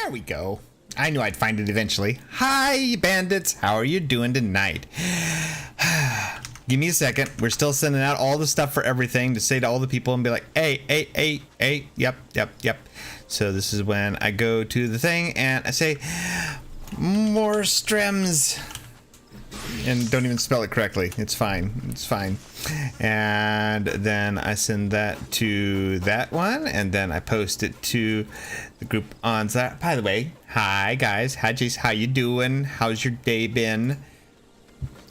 There we go. I knew I'd find it eventually. Hi, bandits. How are you doing tonight? Give me a second. We're still sending out all the stuff for everything to say to all the people and be like, hey, yep. So this is when I go to the thing and I say, more strems. And don't even spell it correctly. It's fine. It's fine. And then I send that to that one, and then I post it to the group on that. By the way, hi guys. Hi Jace. How you doing? How's your day been?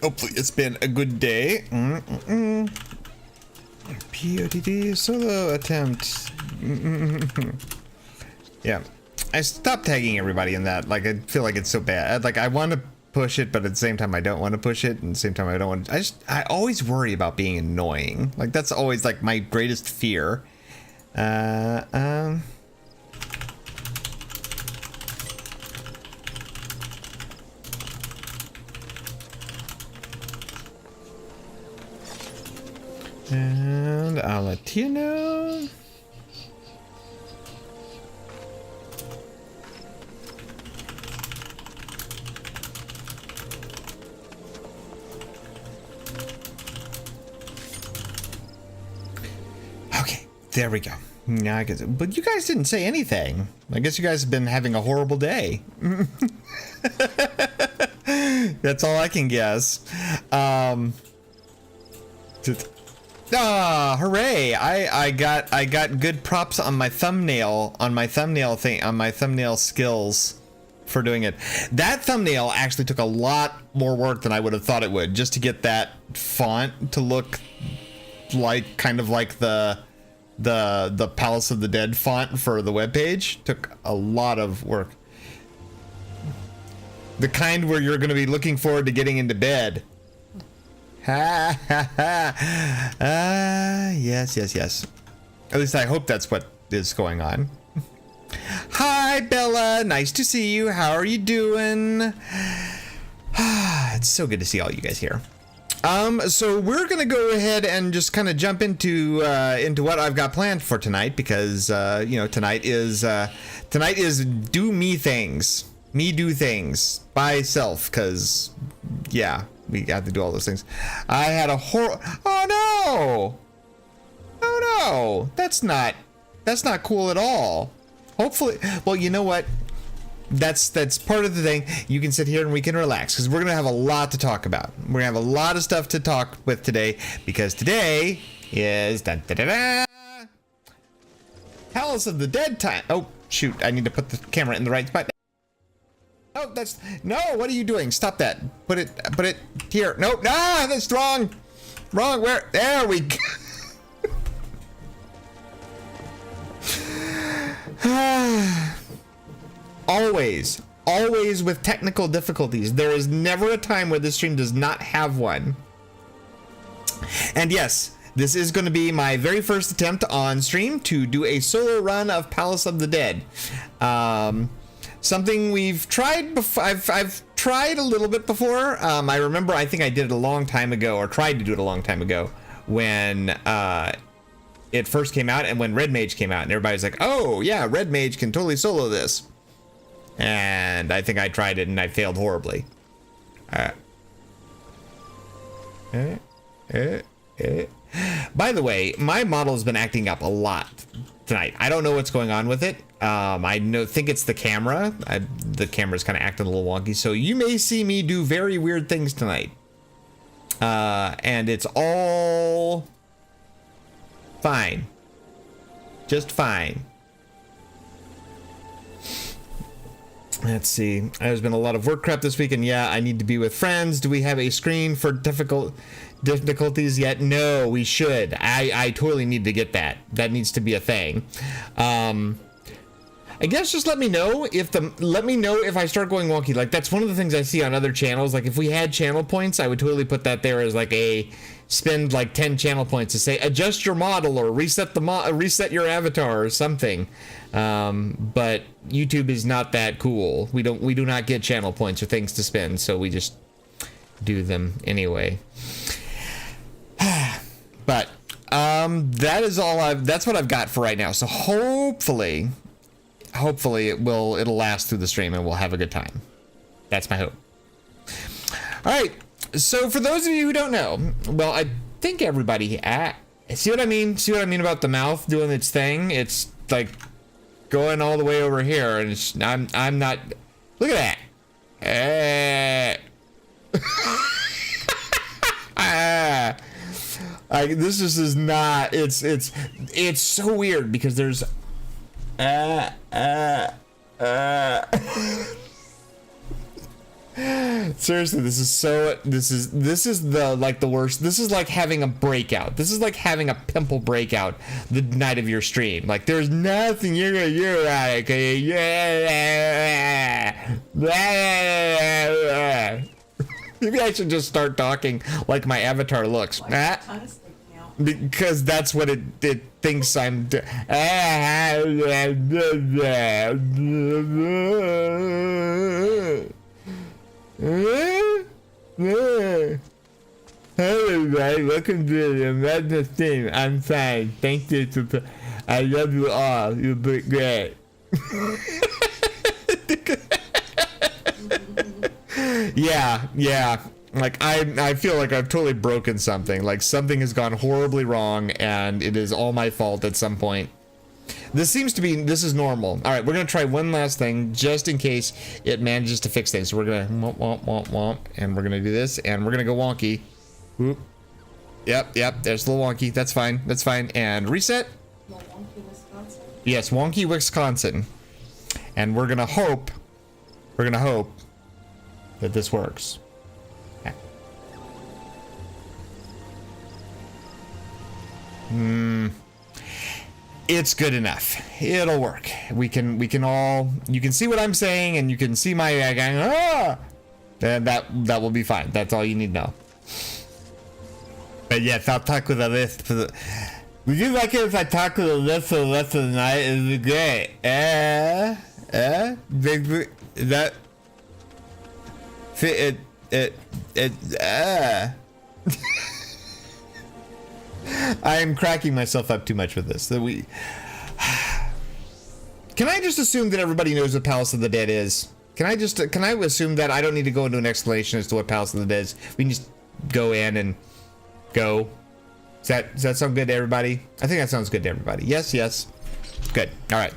Hopefully it's been a good day. POTD solo attempt. Yeah. I stopped tagging everybody in that. Like, I feel like it's so bad. Like, I want to push it, but at the same time I don't want to push it, and at the same time I don't want to. I always worry about being annoying. Like, that's always like my greatest fear. And I'll let you know. There we go. Now I guess, but you guys didn't say anything. I guess you guys have been having a horrible day. That's all I can guess. Hooray! I got good props on my thumbnail, on my thumbnail skills for doing it. That thumbnail actually took a lot more work than I would have thought it would, just to get that font to look like kind of like the Palace of the Dead font for the webpage. Took a lot of work. The kind where you're going to be looking forward to getting into bed. Ha ha ha. Yes. At least I hope that's what is going on. Hi Bella, nice to see you. How are you doing? It's so good to see all you guys here. So we're gonna go ahead and just kind of jump into what I've got planned for tonight, because you know, tonight is do me things by self, because yeah, we have to do all those things. I had a oh no, that's not cool at all. Hopefully, well, you know what? That's part of the thing. You can sit here and we can relax, because we're gonna have a lot to talk about. We're gonna have a lot of stuff to talk with today, because today is Palace of the Dead time. Oh shoot! I need to put the camera in the right spot. Oh, that's no. What are you doing? Stop that. Put it here. Nope. Ah, that's wrong. Wrong. Where? There we go. Always with technical difficulties. There is never a time where this stream does not have one. And yes, this is going to be my very first attempt on stream to do a solo run of Palace of the Dead. Something we've tried before. I've tried a little bit before. I remember, I think I did it a long time ago, or tried to do it a long time ago, when it first came out, and when Red Mage came out, and everybody's like, oh yeah, Red Mage can totally solo this. And I think I tried it and I failed horribly. By the way, my model has been acting up a lot tonight. I don't know what's going on with it. I think it's the camera. The camera's kind of acting a little wonky, so you may see me do very weird things tonight. And it's all fine. Just fine. Let's see. There's been a lot of work crap this week, and yeah, I need to be with friends. Do we have a screen for difficulties yet? No, we should. I totally need to get that. That needs to be a thing. I guess just let me know if I start going wonky. Like, that's one of the things I see on other channels. Like, if we had channel points, I would totally put that there as like a spend like 10 channel points to say adjust your model or reset your avatar or something. But YouTube is not that cool. We do not get channel points or things to spend, so we just do them anyway. But that's what I've got for right now. So hopefully hopefully it'll last through the stream and we'll have a good time. That's my hope. All right. So for those of you who don't know, well, I think everybody see what I mean? See what I mean about the mouth doing its thing? It's like going all the way over here, and I'm not. Look at that. This just is not. It's so weird because there's. Seriously, this is the like the worst. This is like having a breakout. This is like having a pimple breakout the night of your stream. Like there's nothing you're gonna do about it. Maybe I should just start talking like my avatar looks. Because that's what it thinks I'm doing. Hey everybody, welcome to the Madness team. I'm fine. Thank you. I love you all. You're great. Yeah. Like I feel like I've totally broken something. Like something has gone horribly wrong, and it is all my fault at some point. This is normal. All right, we're gonna try one last thing just in case it manages to fix things. So we're gonna womp, and we're gonna do this, and we're gonna go wonky. Whoop. Yep. There's a little wonky. That's fine. And reset. Wonky, Wisconsin. Yes, wonky, Wisconsin. And we're gonna hope that this works. It's good enough. It'll work. We can all. You can see what I'm saying, and you can see my going. And that will be fine. That's all you need to know. But yes, I'll talk with the list for the. Would you like it if I talk with the list for the rest of the night? Is great. That. I am cracking myself up too much with this. Can I just assume that everybody knows what Palace of the Dead is? Can I assume that I don't need to go into an explanation as to what Palace of the Dead is? We can just go in and go. Does that sound good to everybody? I think that sounds good to everybody. Yes. Good. All right.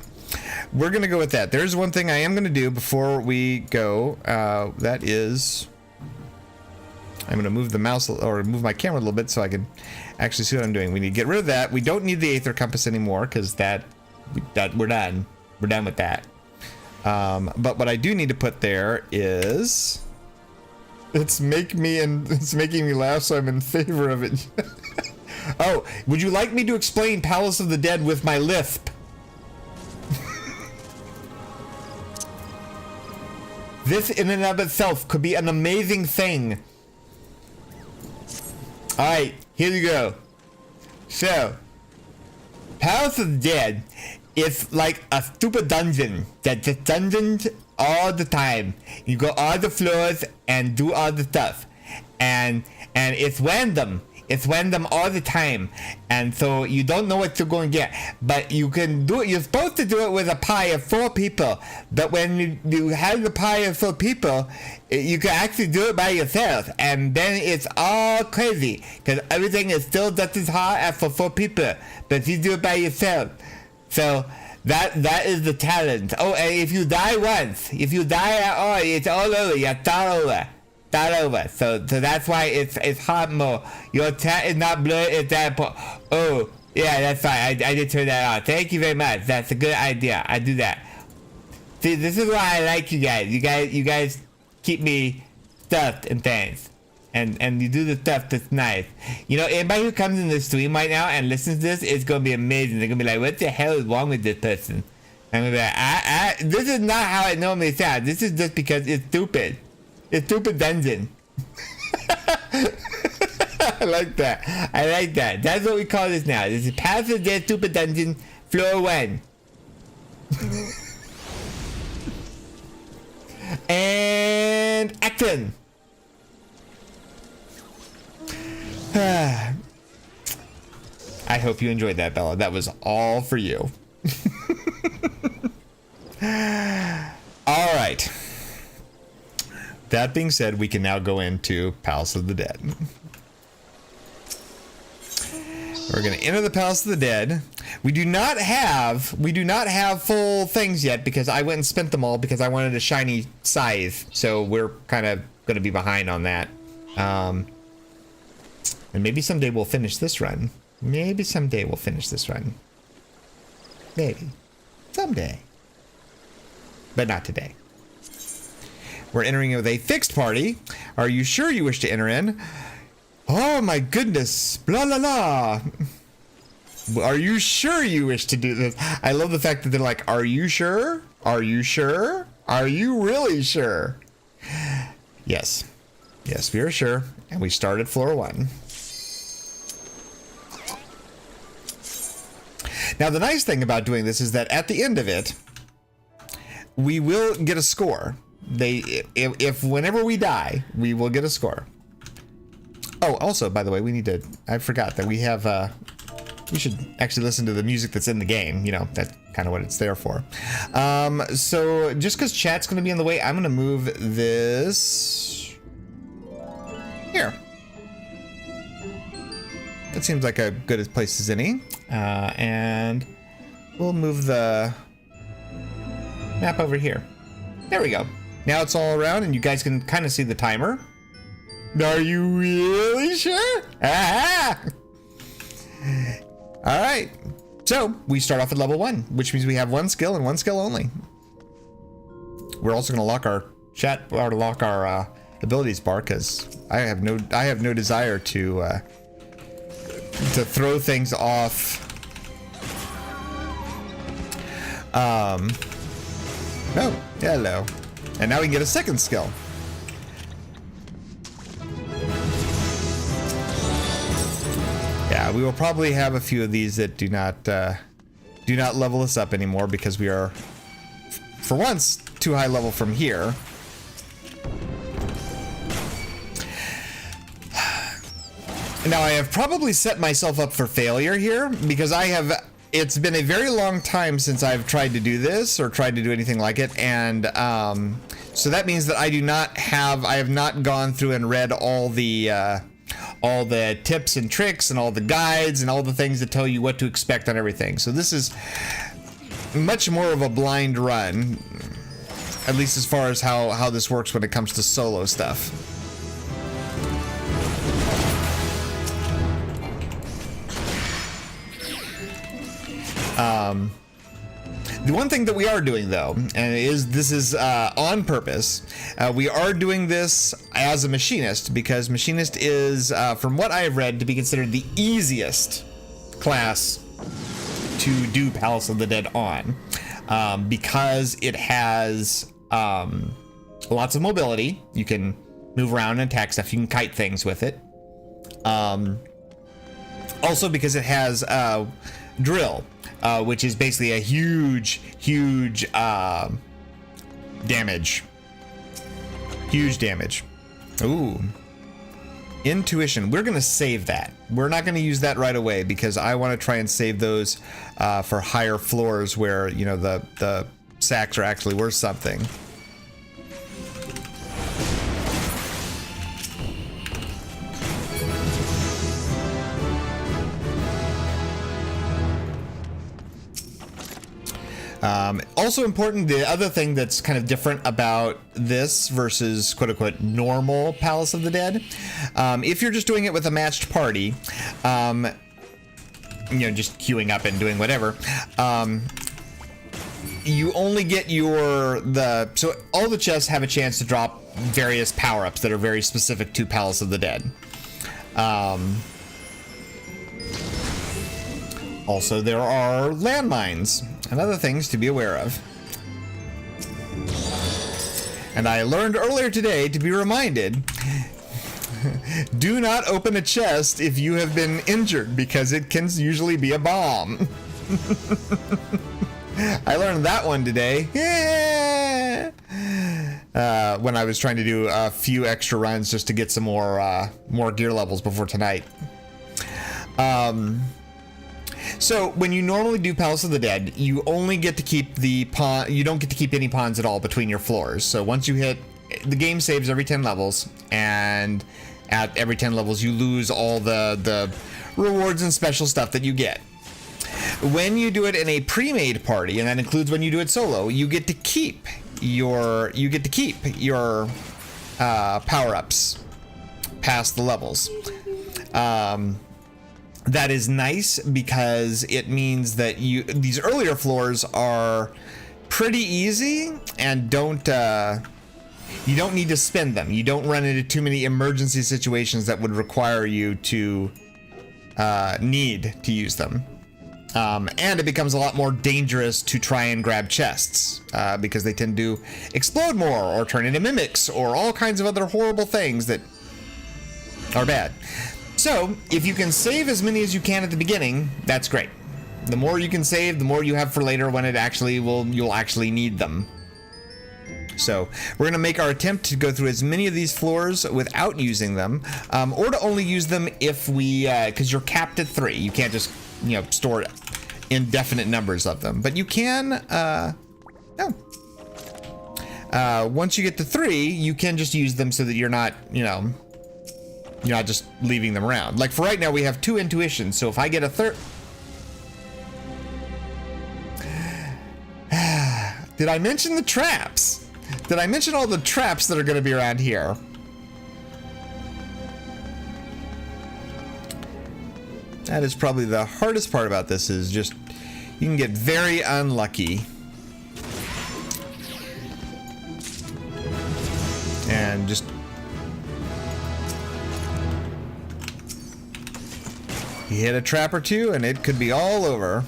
We're going to go with that. There's one thing I am going to do before we go. That is... I'm going to move the mouse or move my camera a little bit so I can actually see what I'm doing. We need to get rid of that. We don't need the Aether Compass anymore because that we're done. We're done with that. But what I do need to put there is... It's making me laugh, so I'm in favor of it. Oh, would you like me to explain Palace of the Dead with my lisp? This in and of itself could be an amazing thing. Alright, here we go. So, Palace of the Dead is like a stupid dungeon that just dungeons all the time. You go all the floors and do all the stuff. And it's random. It's random all the time. And so you don't know what you're going to get. But you can do it. You're supposed to do it with a party of 4 people. But when you have the party of 4 people, you can actually do it by yourself. And then it's all crazy. Because everything is still just as hard as for 4 people. But you do it by yourself. So that is the challenge. Oh, and if you die once, if you die at all, it's all over. You start over. So that's why it's hard mode. Your chat is not blurred at that point. Oh, yeah, that's fine. I did turn that on. Thank you very much. That's a good idea. I do that. See, this is why I like you guys. You guys keep me stuffed and things. And you do the stuff that's nice. You know, anybody who comes in the stream right now and listens to this, it's gonna be amazing. They're gonna be like, what the hell is wrong with this person? I'm gonna be like, this is not how it normally sounds. This is just because it's stupid. It's stupid dungeon. I like that. That's what we call this now. This is Palace of the Dead Stupid Dungeon, Floor 1. And action. I hope you enjoyed that, Bella. That was all for you. All right. That being said, we can now go into Palace of the Dead. We're going to enter the Palace of the Dead. We do not have full things yet because I went and spent them all because I wanted a shiny scythe. So we're kind of going to be behind on that. And maybe someday we'll finish this run. Maybe someday we'll finish this run. Maybe. Someday. But not today. We're entering with a fixed party. Are you sure you wish to enter in? Oh my goodness. Blah, blah, blah. Are you sure you wish to do this? I love the fact that they're like, are you sure? Are you sure? Are you really sure? Yes. Yes, we are sure. And we start at floor 1. Now, the nice thing about doing this is that at the end of it, we will get a score. If whenever we die, we will get a score. Oh, also, by the way, we need to, I forgot that we have, we should actually listen to the music that's in the game. You know, that's kind of what it's there for. So just because chat's going to be in the way, I'm going to move this here. That seems like a good place as any. And we'll move the map over here. There we go. Now it's all around and you guys can kind of see the timer. Are you really sure? Ah! All right. So we start off at level 1, which means we have 1 skill and 1 skill only. We're also going to lock our chat or lock our abilities bar because I have no desire to throw things off. Oh, hello. And now we can get a second skill. Yeah, we will probably have a few of these that do not level us up anymore because we are, for once, too high level from here. Now I have probably set myself up for failure here because it's been a very long time since I've tried to do this or tried to do anything like it, and so that means that I have not gone through and read all the tips and tricks and all the guides and all the things that tell you what to expect on everything. So this is much more of a blind run, at least as far as how this works when it comes to solo stuff. The one thing that we are doing though, and this is on purpose, we are doing this as a machinist because machinist is, from what I have read, to be considered the easiest class to do Palace of the Dead on, because it has lots of mobility. You can move around and attack stuff. You can kite things with it. Also because it has drill. Which is basically a huge damage. Huge damage. Ooh. Intuition. We're going to save that. We're not going to use that right away because I want to try and save those for higher floors where, you know, the sacks are actually worth something. Also important, the other thing that's kind of different about this versus quote-unquote normal Palace of the Dead, if you're just doing it with a matched party, you know, just queuing up and doing whatever, you only get so all the chests have a chance to drop various power-ups that are very specific to Palace of the Dead. Also, there are landmines and other things to be aware of. And I learned earlier today to be reminded, do not open a chest if you have been injured because it can usually be a bomb. I learned that one today. Yeah. When I was trying to do a few extra runs just to get some more gear levels before tonight. So when you normally do Palace of the Dead, you only get to keep the pawn. You don't get to keep any pawns at all between your floors. So once you hit, the game saves every 10 levels, and at every 10 levels you lose all the rewards and special stuff that you get. When you do it in a pre-made party, and that includes when you do it solo, you get to keep your power-ups past the levels. That is nice because it means that these earlier floors are pretty easy and you don't need to spend them. You don't run into too many emergency situations that would require you to need to use them. And it becomes a lot more dangerous to try and grab chests because they tend to explode more or turn into mimics or all kinds of other horrible things that are bad. So if you can save as many as you can at the beginning, that's great. The more you can save, the more you have for later when you'll actually need them. So we're going to make our attempt to go through as many of these floors without using them, or to only use them if because you're capped at 3. You can't just, store indefinite numbers of them, but you can, once you get to 3, you can just use them so that you're not, you're not just leaving them around. Like for right now, we have 2 intuitions. So if I get a third, did I mention the traps? Did I mention all the traps that are going to be around here? That is probably the hardest part about this, is just you can get very unlucky. And just you hit a trap or two and it could be all over.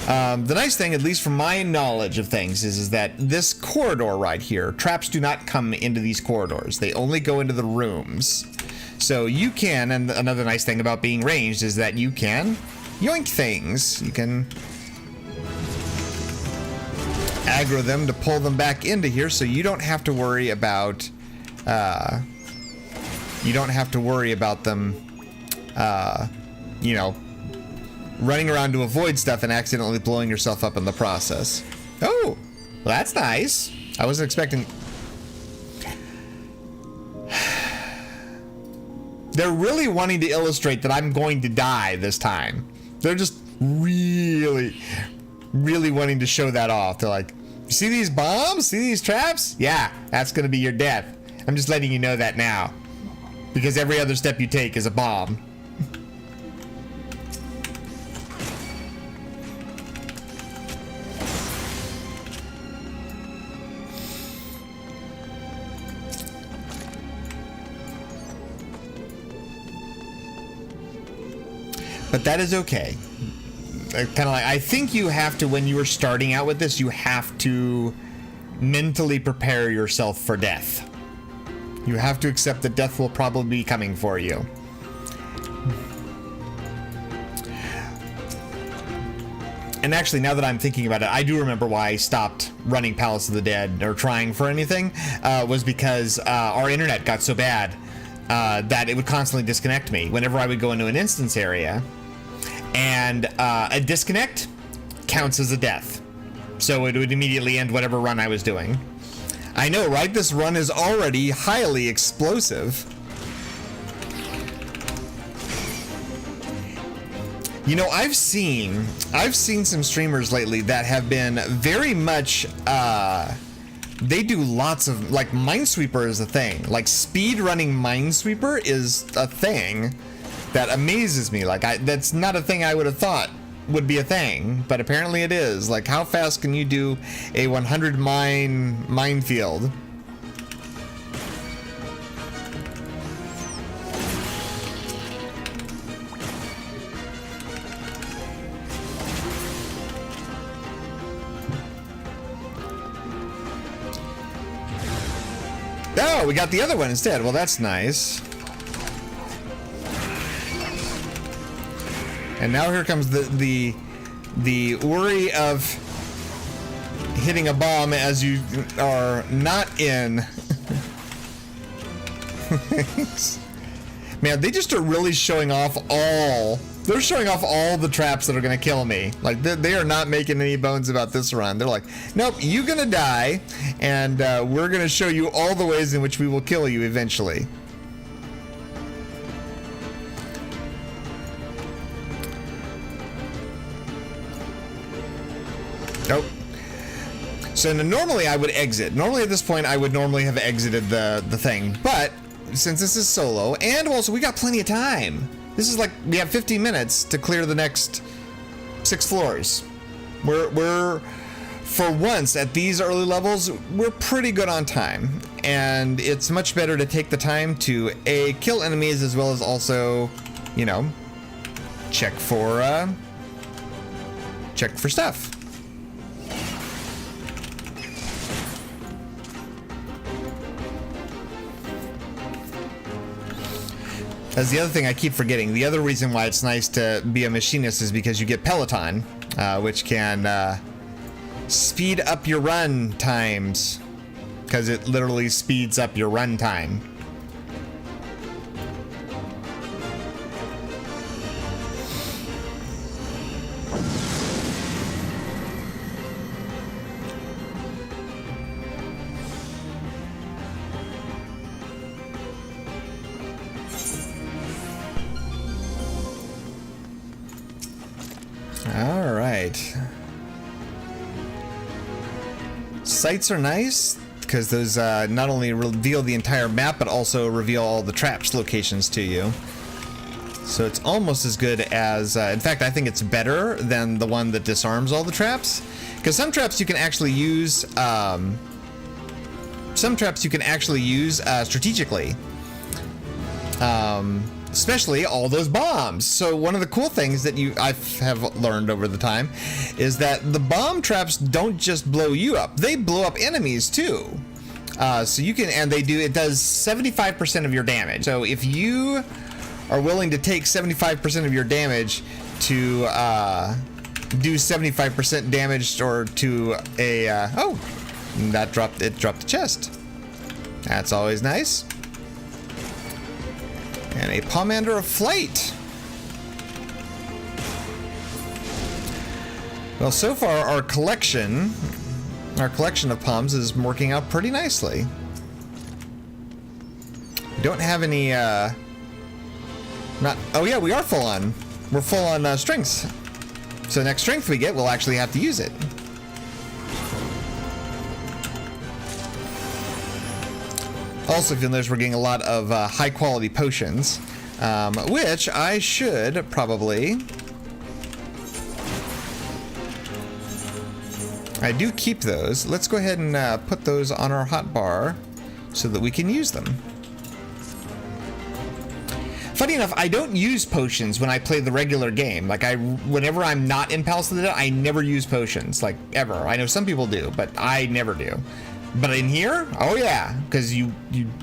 The nice thing, at least from my knowledge of things, is that this corridor right here, traps do not come into these corridors. They only go into the rooms. So you can, and another nice thing about being ranged is that you can yoink things. You can aggro them to pull them back into here, so you don't have to worry about them running around to avoid stuff and accidentally blowing yourself up in the process. Oh, well, that's nice. I wasn't expecting. They're really wanting to illustrate that I'm going to die this time. They're just really, really wanting to show that off. They're like, you see these bombs? See these traps? Yeah, that's going to be your death. I'm just letting you know that now. Because every other step you take is a bomb. But that is okay. Kind of like, I think you have to, when you are starting out with this, you have to mentally prepare yourself for death. You have to accept that death will probably be coming for you. And actually, now that I'm thinking about it, I do remember why I stopped running Palace of the Dead or trying for anything, was because our internet got so bad that it would constantly disconnect me whenever I would go into an instance area. And a disconnect counts as a death. So it would immediately end whatever run I was doing. I know, right? This run is already highly explosive. I've seen some streamers lately that have been very much, they do lots of, like, Minesweeper is a thing. Like, speed running Minesweeper is a thing that amazes me. Like, that's not a thing I would have thought would be a thing, but apparently it is. Like, how fast can you do a 100 minefield? Oh, we got the other one instead. Well, that's nice. And now here comes the worry of hitting a bomb as you are not in. Man, they just are really showing off all They're showing off all the traps that are going to kill me. Like, they are not making any bones about this run. They're like, nope, you're going to die, and we're going to show you all the ways in which we will kill you eventually. Nope. So normally I would exit. Normally at this point I would normally have exited the thing. But since this is solo, and also we got plenty of time. This is like, we have 15 minutes to clear the next 6 floors. We're for once at these early levels, we're pretty good on time. And it's much better to take the time to A, kill enemies, as well as also, you know, check for stuff. That's the other thing I keep forgetting. The other reason why it's nice to be a machinist is because you get Peloton, which can speed up your run times, because it literally speeds up your run time. All right. Sights are nice because those not only reveal the entire map but also reveal all the traps locations to you. So it's almost as good as, in fact, I think it's better than the one that disarms all the traps, because some traps you can actually use. Strategically. Especially all those bombs. So one of the cool things that I have learned over the time is that the bomb traps don't just blow you up; they blow up enemies too. So you can, and it does 75% of your damage. So if you are willing to take 75% of your damage to do 75% damage, or to a it dropped the chest. That's always nice. And a Pomander of Flight. Well, so far our collection of Poms is working out pretty nicely. We don't have any, oh yeah, we are full on. We're full on strengths. So next strength we get, we'll actually have to use it. Also, if you'll notice, we're getting a lot of high-quality potions, which I should probably... I do keep those. Let's go ahead and put those on our hotbar so that we can use them. Funny enough, I don't use potions when I play the regular game. Like, whenever I'm not in Palace of the Dead, I never use potions, like, ever. I know some people do, but I never do. But in here, oh yeah, because you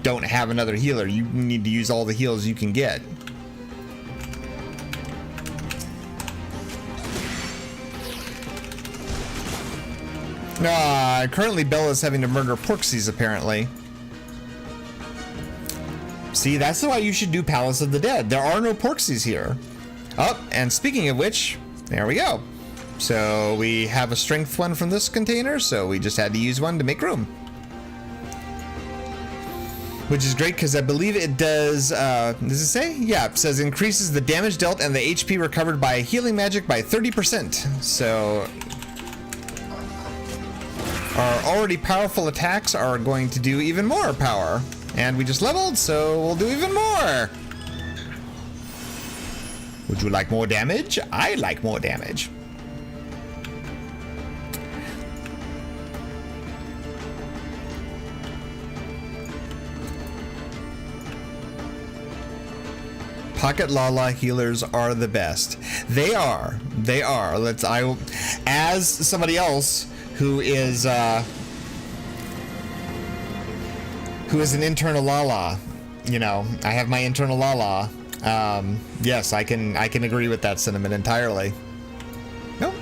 don't have another healer. You need to use all the heals you can get. Currently Bella's having to murder Porksies, apparently. See, that's why you should do Palace of the Dead. There are no Porksies here. Oh, and speaking of which, there we go. So we have a strength one from this container, so we just had to use one to make room. Which is great because I believe it does, does it say? Yeah, it says increases the damage dealt and the HP recovered by healing magic by 30%. So our already powerful attacks are going to do even more power. And we just leveled, so we'll do even more. Would you like more damage? I like more damage. Pocket Lala healers are the best. They are. They are. As somebody else who is an internal Lala, you know, I have my internal Lala. Yes, I can agree with that sentiment entirely. Nope.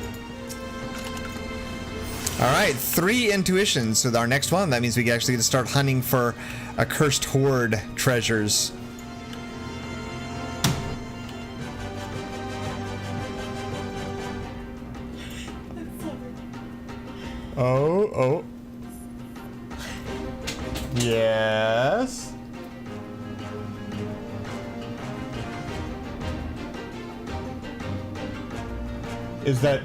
All right, 3 intuitions. So our next one, that means we actually get to start hunting for accursed horde treasures. Oh. Yes. Is that...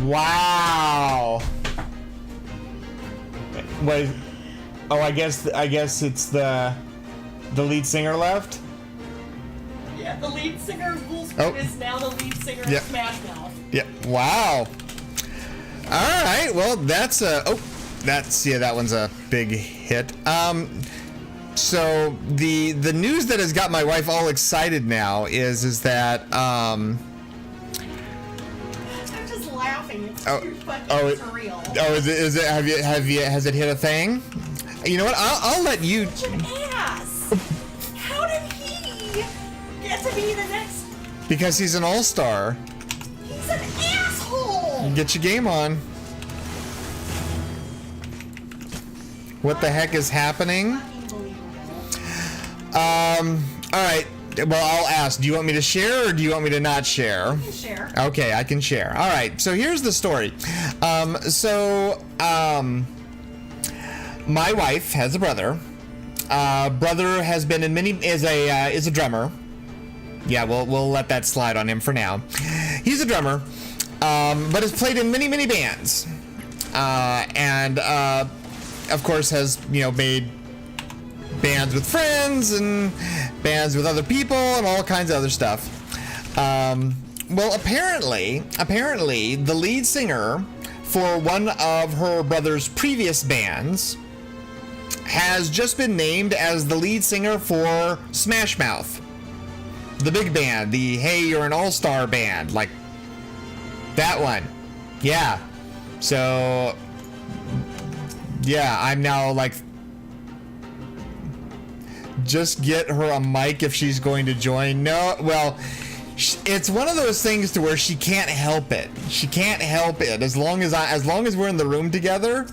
Wow. Wait. Oh, I guess it's the lead singer left. Yeah, the lead singer of Bullscreen is now the lead singer of Smash Mouth. Yeah. Wow. All right. Well, that's that one's a big hit. So the news that has got my wife all excited now is that I'm just laughing. It's too fucking surreal. Oh, is it? Has it hit a thing? You know what? I'll let you. Such an ass. How did he get to be the next? Because he's an all-star. He's an asshole. Get your game on. What the heck is happening? All right. Well, I'll ask. Do you want me to share or do you want me to not share? You can share. Okay, I can share. All right. So here's the story. My wife has a brother. Brother has been in is a drummer. Yeah, we'll let that slide on him for now. He's a drummer, but has played in many bands, and of course has made bands with friends and bands with other people and all kinds of other stuff. Well, apparently, the lead singer for one of her brother's previous bands has just been named as the lead singer for Smash Mouth, the big band, the Hey You're an All-Star band, like that one. Yeah. So, yeah, I'm now like, just get her a mic if she's going to join. No, well, it's one of those things to where she can't help it. She can't help it. As long as we're in the room together,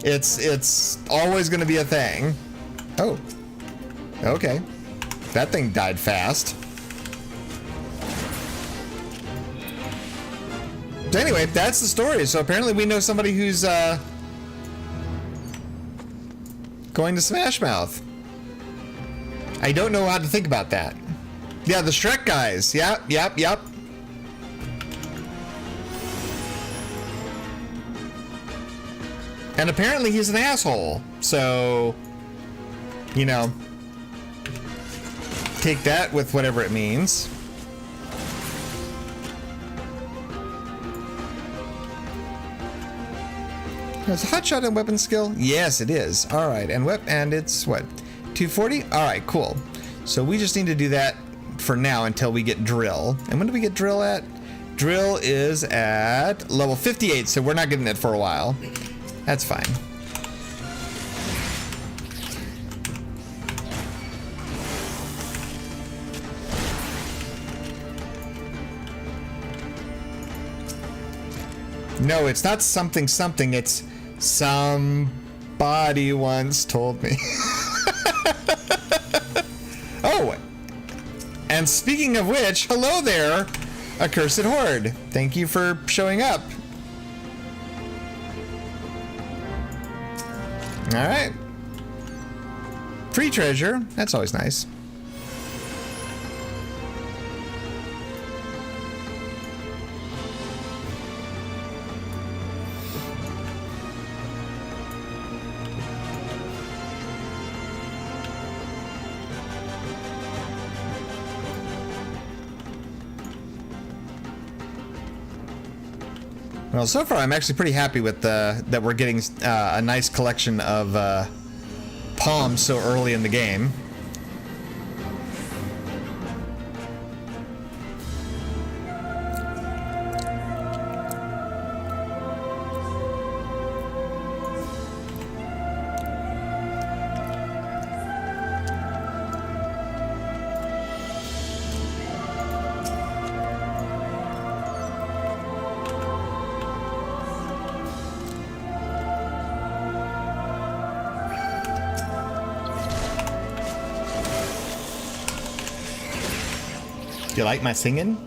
it's always going to be a thing. Oh, okay. That thing died fast. So anyway, that's the story. So apparently we know somebody who's going to Smash Mouth. I don't know how to think about that. Yeah, the Shrek guys. Yep. And apparently he's an asshole. So, take that with whatever it means. Is hotshot and weapon skill? Yes, it is. All right, and it's what? 240? All right, cool. So we just need to do that for now until we get drill. And when do we get drill at? Drill is at level 58, so we're not getting it for a while. That's fine. No, it's not something, it's somebody once told me. Oh, and speaking of which, hello there, Accursed Horde. Thank you for showing up. All right. Free treasure. That's always nice. Well, so far I'm actually pretty happy with that we're getting a nice collection of palms so early in the game. You like my singing?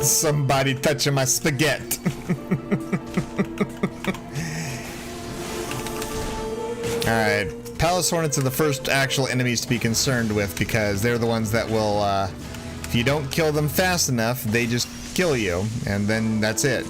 Somebody touching my spaghetti. Alright. Palace Hornets are the first actual enemies to be concerned with because they're the ones that will, if you don't kill them fast enough, they just kill you, and then that's it.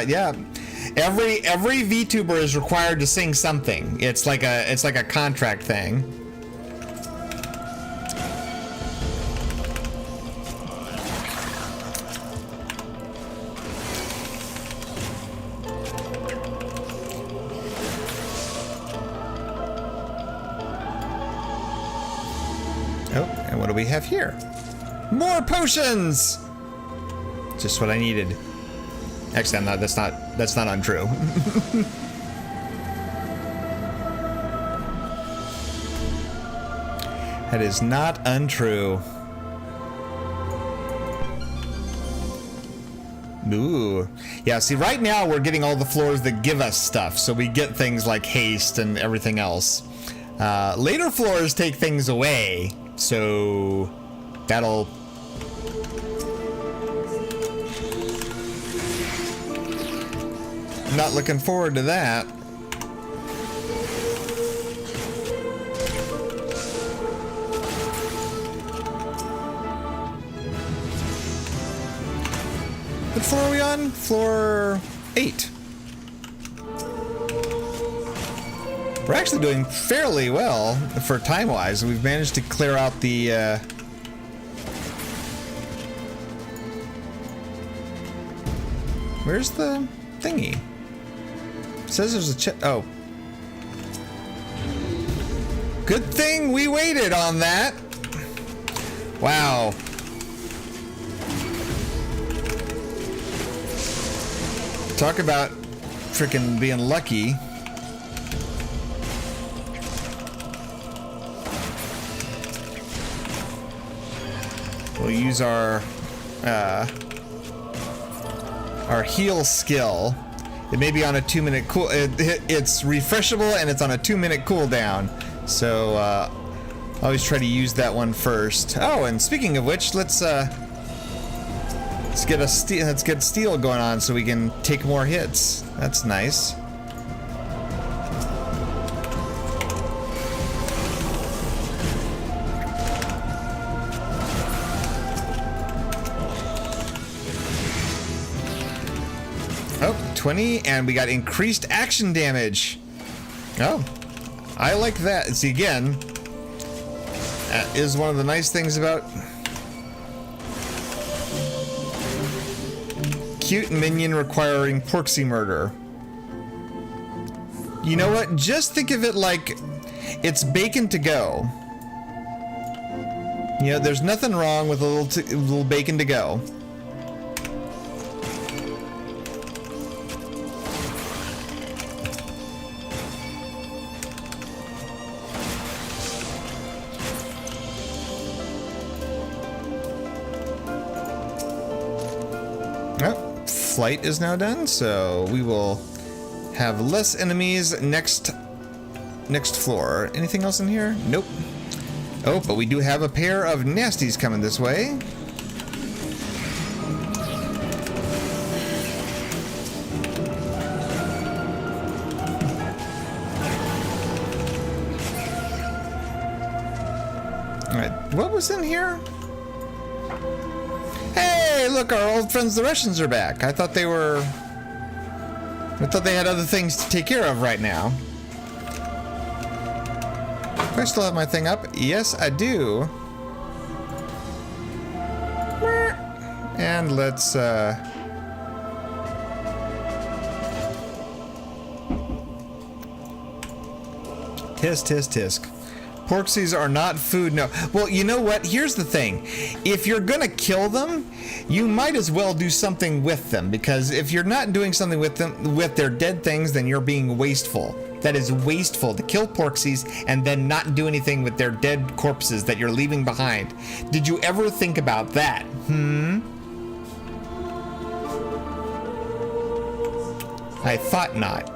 Yeah. Every VTuber is required to sing something. It's like a contract thing. Oh, and what do we have here? More potions! Just what I needed. Actually, that's not untrue. That is not untrue. Ooh. Yeah, see, right now we're getting all the floors that give us stuff, so we get things like haste and everything else. Later floors take things away, so that'll... Not looking forward to that. What floor are we on? Floor 8. We're actually doing fairly well for time-wise. We've managed to clear out the where's the thingy? It says there's a oh. Good thing we waited on that. Wow. Talk about frickin' being lucky. We'll use our heal skill. It may be on a 2-minute cool. It's refreshable and it's on a 2-minute cooldown. So always try to use that one first. Oh, and speaking of which, let's get steel going on so we can take more hits. That's nice. Oh, 20, and we got increased action damage. Oh, I like that. See, again, that is one of the nice things about cute minion requiring proxy murder. You know what? Just think of it like it's bacon to go. You know, there's nothing wrong with a little bacon to go. Flight is now done, so we will have less enemies next floor. Anything else in here? Nope. Oh, but we do have a pair of nasties coming this way. Alright, what was in here? Hey, look, our old friends the Russians are back. I thought they had other things to take care of right now. Do I still have my thing up? Yes, I do. And let's tisk tisk tisk. Porksies are not food, no. Well, you know what? Here's the thing. If you're gonna kill them, you might as well do something with them, because if you're not doing something with them, with their dead things, then you're being wasteful. That is wasteful to kill Porksies and then not do anything with their dead corpses that you're leaving behind. Did you ever think about that? I thought not.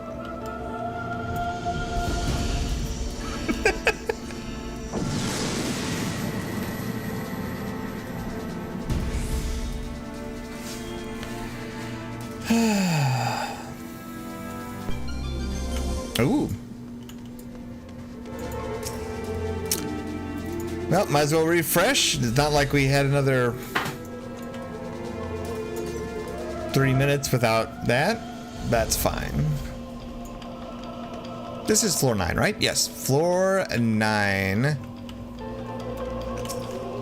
Ooh. Well, might as well refresh. It's not like we had another 3 minutes without that. That's fine. This is floor 9, right? Yes, floor 9.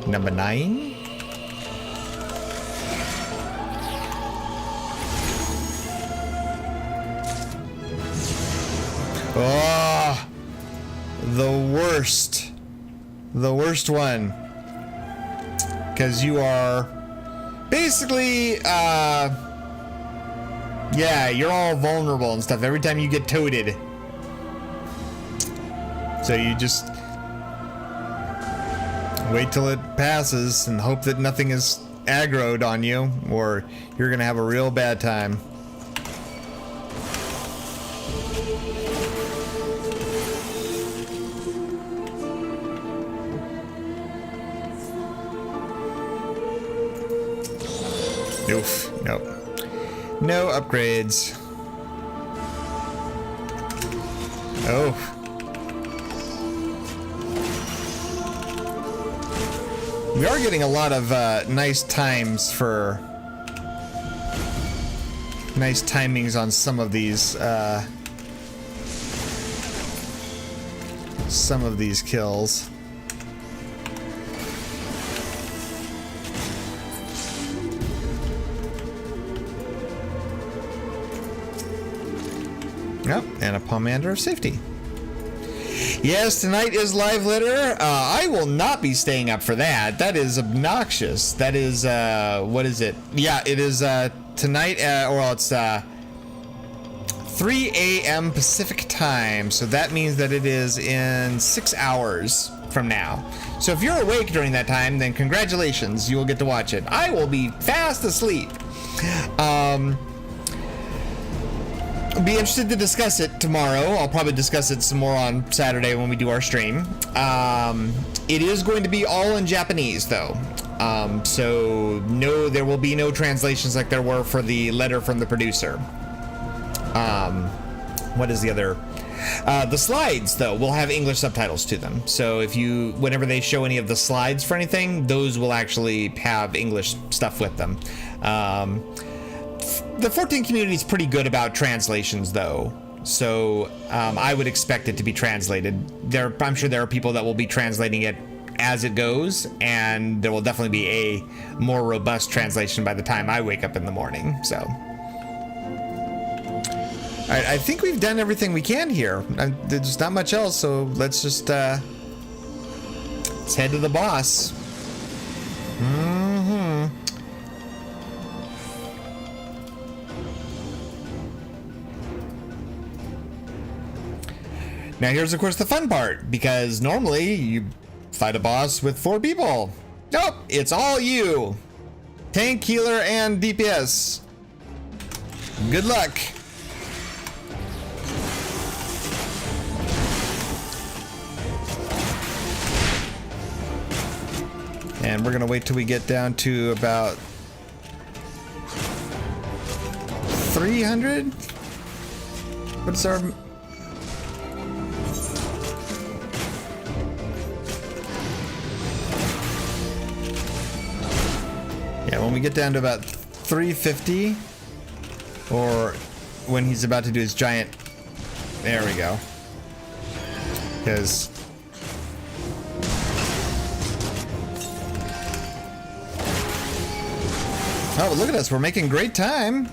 Number 9. Oh, the worst. The worst one. Because you are basically, yeah, you're all vulnerable and stuff every time you get toted. So you just wait till it passes and hope that nothing is aggroed on you, or you're gonna have a real bad time. Oof, nope. No upgrades. Oh. We are getting a lot of nice times for nice timings on some of these kills. Yep, and a pomander of safety. Yes, tonight is live litter. I will not be staying up for that. That is obnoxious. That is, what is it? Yeah, it is tonight, well, it's 3 a.m. Pacific time. So that means that it is in 6 hours from now. So if you're awake during that time, then congratulations, you will get to watch it. I will be fast asleep. Be interested to discuss it tomorrow. I'll probably discuss it some more on Saturday when we do our stream. It is going to be all in Japanese though. So no, there will be no translations like there were for the letter from the producer. What is the other? The slides though will have English subtitles to them. So if you, whenever they show any of the slides for anything, those will actually have English stuff with them. The 14 community is pretty good about translations though, so I would expect it to be translated. I'm sure there are people that will be translating it as it goes, and there will definitely be a more robust translation by the time I wake up in the morning. So, all right, I think we've done everything we can here. There's not much else, so let's just let's head to the boss. Now here's of course the fun part, because normally you fight a boss with 4 people. Nope, it's all you. Tank, healer, and DPS. Good luck. And we're gonna wait till we get down to about 300. What's our... Yeah, when we get down to about 350, or when he's about to do his giant, there we go. Because oh, look at us, we're making great time.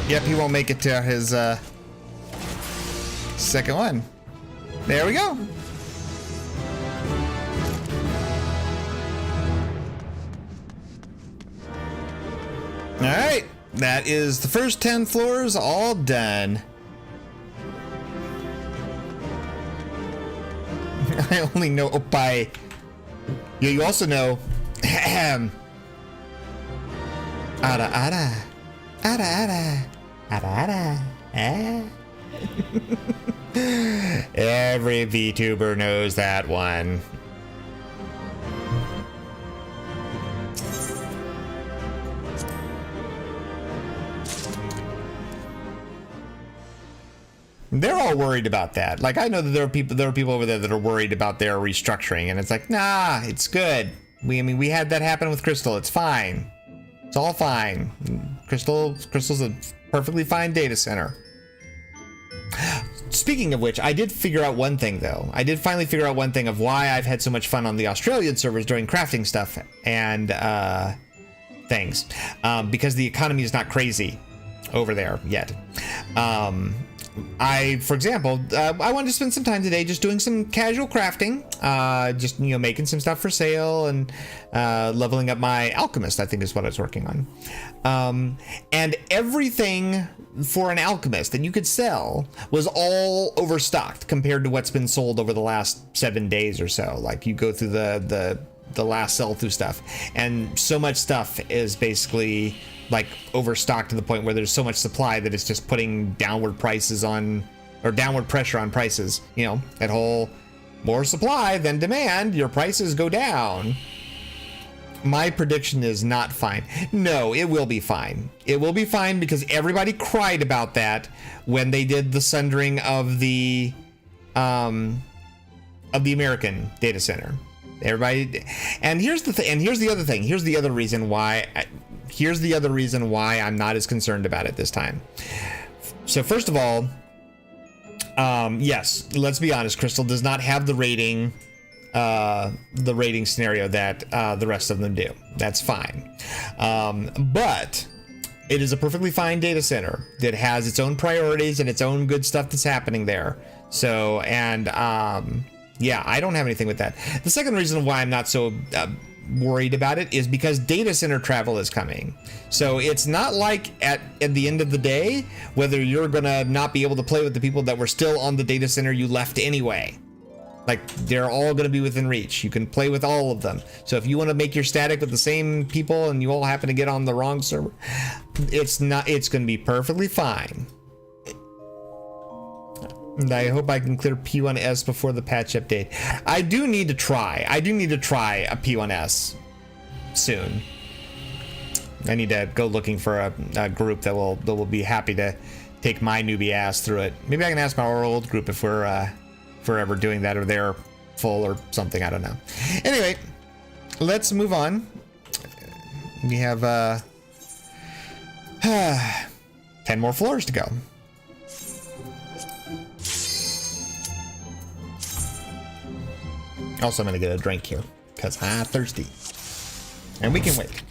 Yep, he won't make it to his second one. There we go. All right, that is the first 10 floors all done. I only know by. You also know. Ada, ada, ada, ada, ada, ada. Every VTuber knows that one. They're all worried about that. Like, I know that there are people over there that are worried about their restructuring, and it's like, nah, it's good. I mean, we had that happen with Crystal. It's fine. It's all fine. Crystal's a perfectly fine data center. Speaking of which, I did figure out one thing, though. I did finally figure out one thing of why I've had so much fun on the Australian servers doing crafting stuff and things. Because the economy is not crazy over there yet. For example, I wanted to spend some time today just doing some casual crafting, just, you know, making some stuff for sale and leveling up my alchemist, I think is what I was working on. And everything for an alchemist that you could sell was all overstocked compared to what's been sold over the last 7 days or so. Like, you go through the last sell through stuff, and so much stuff is basically like overstocked to the point where there's so much supply that it's just putting downward prices on, or downward pressure on prices. You know, that whole more supply than demand, your prices go down. My prediction is not fine. No, it will be fine. It will be fine because everybody cried about that when they did the sundering of the American data center. Everybody, and here's the thing, and here's the other thing. Here's the other reason why. Here's the other reason why I'm not as concerned about it this time. So first of all, yes, let's be honest. Crystal does not have the rating scenario that the rest of them do. That's fine, but it is a perfectly fine data center that has its own priorities and its own good stuff that's happening there. So, and yeah, I don't have anything with that. The second reason why I'm not so worried about it is because data center travel is coming. So it's not like at the end of the day, whether you're gonna not be able to play with the people that were still on the data center you left anyway. Like, they're all gonna be within reach. You can play with all of them. So if you want to make your static with the same people and you all happen to get on the wrong server, it's gonna be perfectly fine. And I hope I can clear P1S before the patch update. I do need to try a P1S soon. I need to go looking for a group that will be happy to take my newbie ass through it. Maybe I can ask our old group if we're ever doing that, or they're full or something. I don't know. Anyway, let's move on. We have 10 more floors to go. Also, I'm gonna get a drink here because I'm thirsty, and we can wait.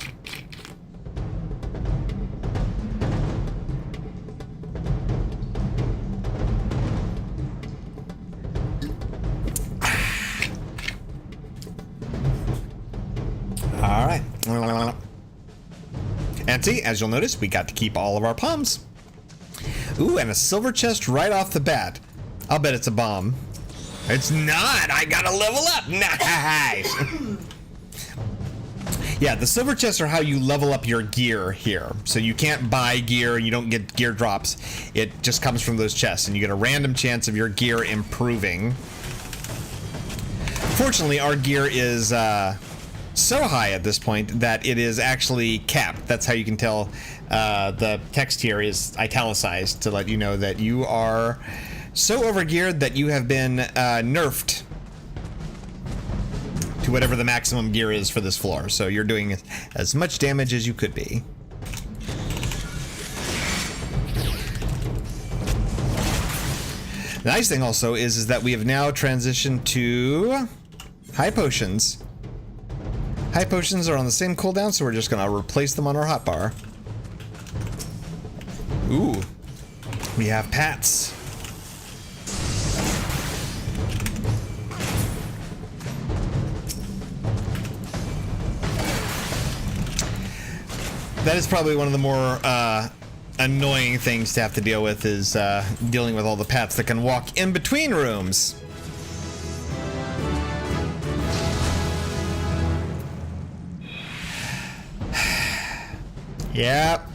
All right. And see, as you'll notice, we got to keep all of our palms. Ooh, and a silver chest right off the bat. I'll bet it's a bomb. It's not. I gotta level up. Nice. Yeah, the silver chests are how you level up your gear here. So you can't buy gear, you don't get gear drops. It just comes from those chests, and you get a random chance of your gear improving. Fortunately, our gear is so high at this point that it is actually capped. That's how you can tell the text here is italicized to let you know that you are so overgeared that you have been nerfed to whatever the maximum gear is for this floor. So you're doing as much damage as you could be. The nice thing also is that we have now transitioned to high potions. High potions are on the same cooldown, so we're just gonna replace them on our hotbar. Ooh, we have Pats. That is probably one of the more annoying things to have to deal with, is dealing with all the Pats that can walk in between rooms. Yep.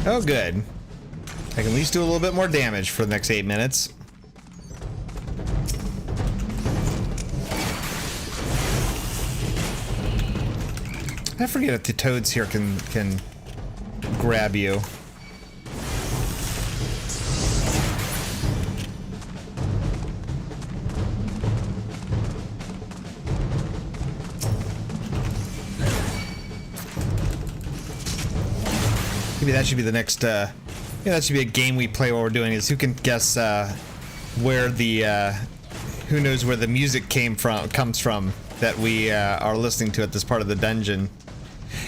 Oh, good. I can at least do a little bit more damage for the next 8 minutes. I forget if the toads here can grab you. Maybe that should be the next, yeah, that should be a game we play while we're doing is who can guess, where the, who knows where the music comes from that we, are listening to at this part of the dungeon.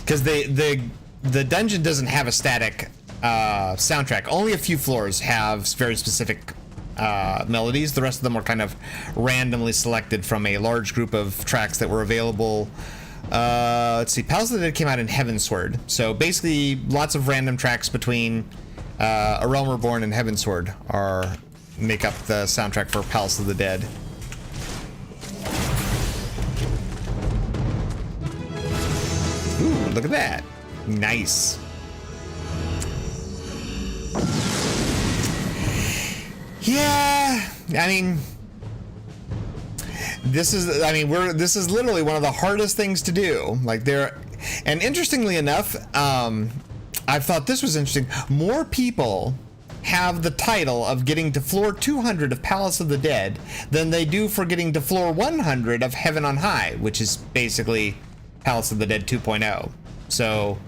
Because the dungeon doesn't have a static, soundtrack. Only a few floors have very specific, melodies. The rest of them are kind of randomly selected from a large group of tracks that were available. Let's see, Palace of the Dead came out in Heavensward, so basically lots of random tracks between A Realm Reborn and Heavensward make up the soundtrack for Palace of the Dead. Ooh, look at that. Nice. Yeah, I mean, this is literally one of the hardest things to do. Like and interestingly enough, I thought this was interesting. More people have the title of getting to floor 200 of Palace of the Dead than they do for getting to floor 100 of Heaven on High, which is basically Palace of the Dead 2.0. So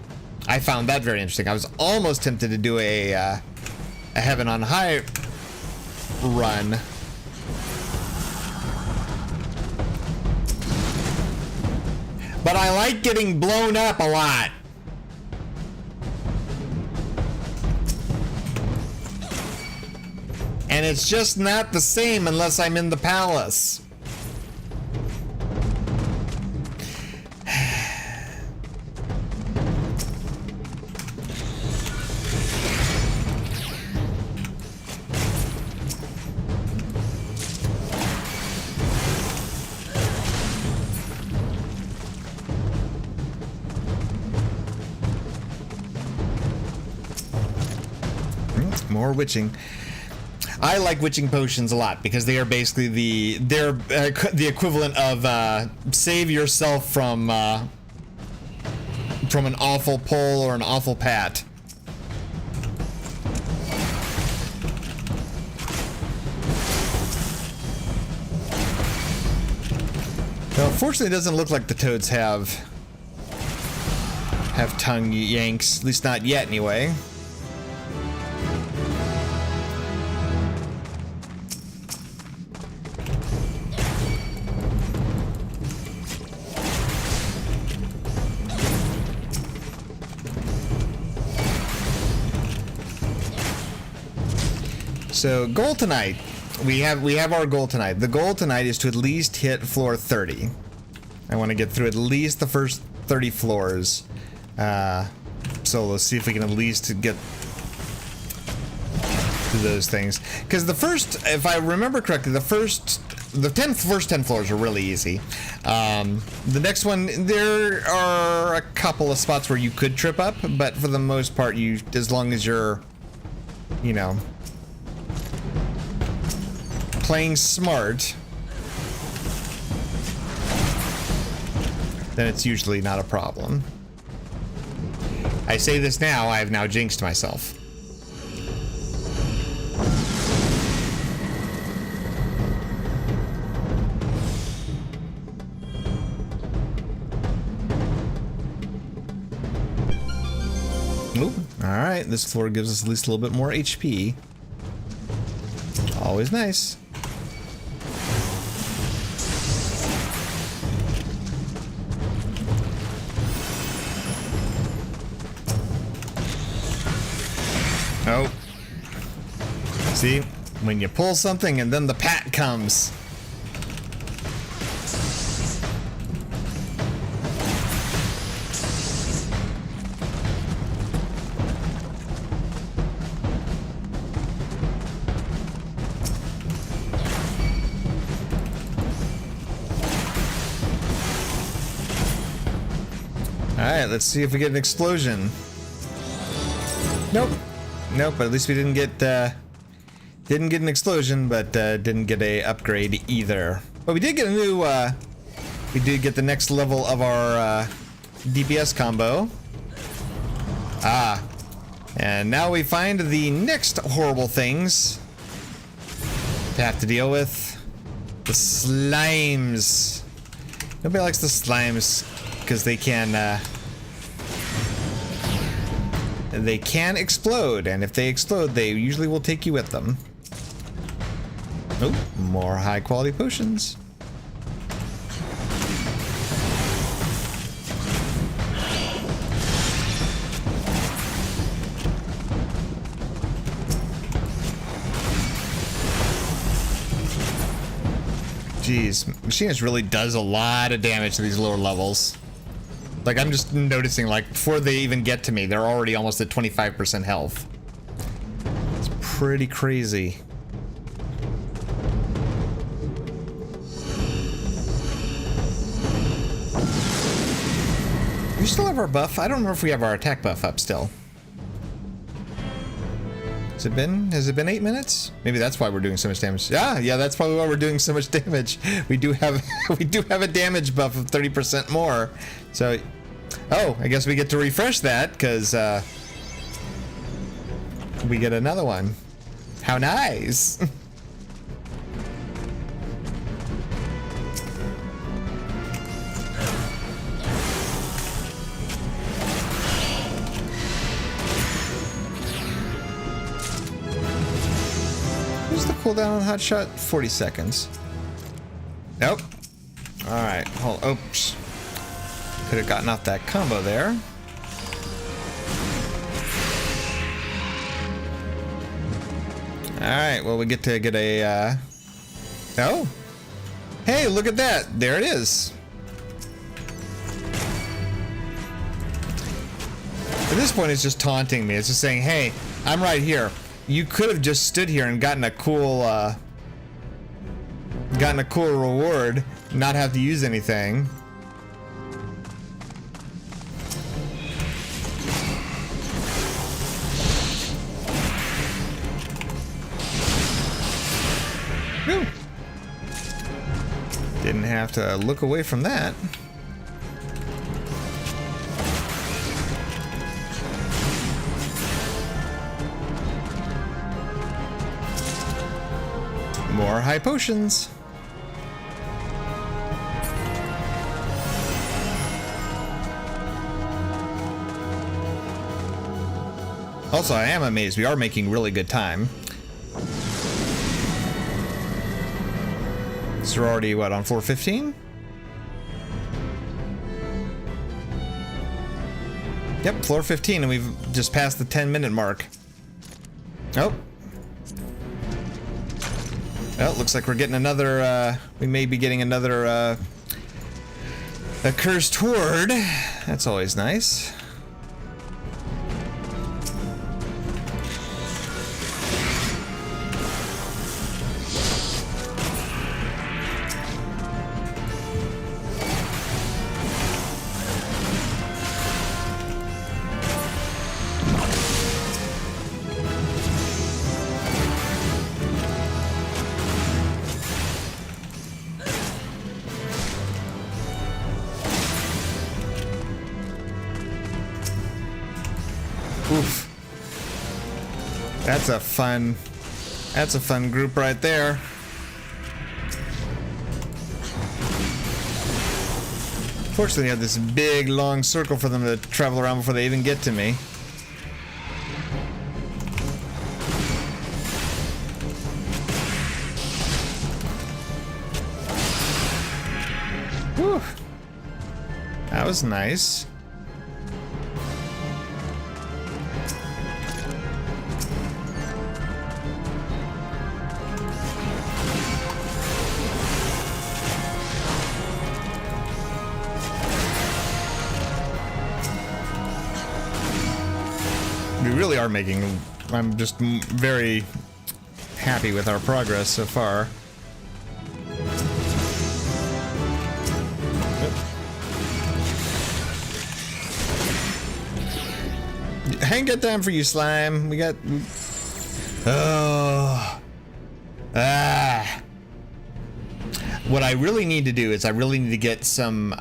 I found that very interesting. I was almost tempted to do a Heaven on High run. But I like getting blown up a lot. And it's just not the same unless I'm in the palace. More witching. I like witching potions a lot because they are basically the equivalent of save yourself from an awful pull or an awful pat. Now, unfortunately, it doesn't look like the toads have tongue yanks, at least not yet, anyway. So goal tonight, we have our goal tonight. The goal tonight is to at least hit floor 30. I want to get through at least the first 30 floors. So let's see if we can at least get to those things. Because the first, if I remember correctly, the first 10 floors are really easy. The next one, there are a couple of spots where you could trip up, but for the most part, as long as you're, you know, playing smart, then it's usually not a problem. I say this now, I have now jinxed myself. Oop. Alright, this floor gives us at least a little bit more HP. Always nice. Oh. See? When you pull something and then the pat comes. Alright, let's see if we get an explosion. Nope. Nope, but at least we didn't get an explosion, but didn't get a upgrade either. But we did get a new we did get the next level of our DPS combo. Ah. And now we find the next horrible things to have to deal with. The slimes. Nobody likes the slimes because they can explode, and if they explode, they usually will take you with them. Oh, more high quality potions. Jeez, machinist really does a lot of damage to these lower levels. Like, I'm just noticing, like, before they even get to me, they're already almost at 25% health. It's pretty crazy. We still have our buff. I don't remember if we have our attack buff up still. Has it been 8 minutes? Maybe that's why we're doing so much damage. Yeah, that's probably why we're doing so much damage. We do have a damage buff of 30% more. So, oh, I guess we get to refresh that because we get another one. How nice. Cooldown on hot shot 40 seconds. Nope. All right. Oops. Could have gotten off that combo there. All right. Well, we get to get a. Oh. Hey, look at that. There it is. At this point, it's just taunting me. It's just saying, "Hey, I'm right here. You could have just stood here and gotten a cool reward, not have to use anything." Whew. Didn't have to look away from that. More high potions. Also, I am amazed. We are making really good time. So we're already, what, on 4:15? Yep, floor 15, and we've just passed the 10-minute mark. Oh. Well, looks like we're getting another, we may be getting another, accursed horde. That's always nice. Oof. That's a fun group right there. Fortunately, I have this big long circle for them to travel around before they even get to me. Whew. That was nice. really are making. I'm just very happy with our progress so far. I ain't got time for you, slime. We got. Oh. Ah. What I really need to do is I really need to get some.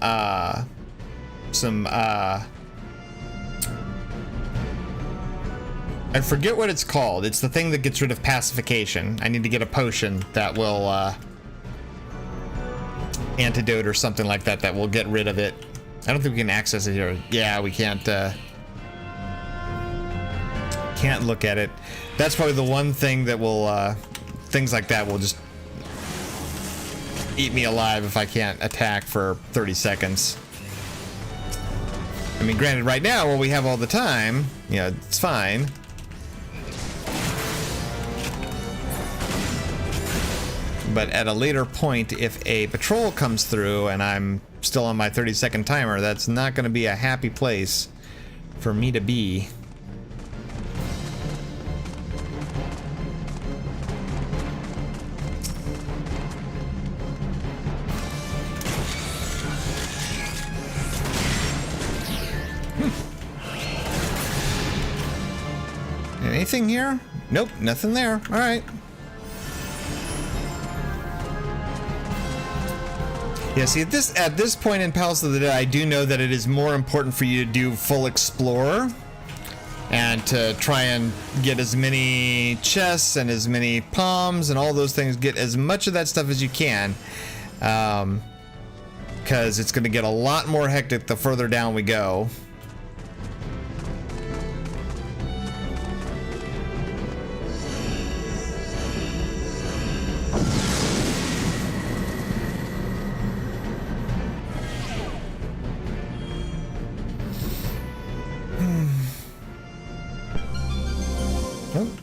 I forget what it's called. It's the thing that gets rid of pacification. I need to get a potion that will antidote or something like that that will get rid of it. I don't think we can access it here. Yeah, we can't look at it. That's probably the one thing that will things like that will just eat me alive if I can't attack for 30 seconds. I mean, granted, right now, while we have all the time, you know, it's fine. But at a later point, if a patrol comes through and I'm still on my 30-second timer, that's not going to be a happy place for me to be. Anything here? Nope, nothing there. All right. Yeah, see, at this point in Palace of the Dead, I do know that it is more important for you to do full Explorer and to try and get as many chests and as many palms and all those things, get as much of that stuff as you can, because it's going to get a lot more hectic the further down we go.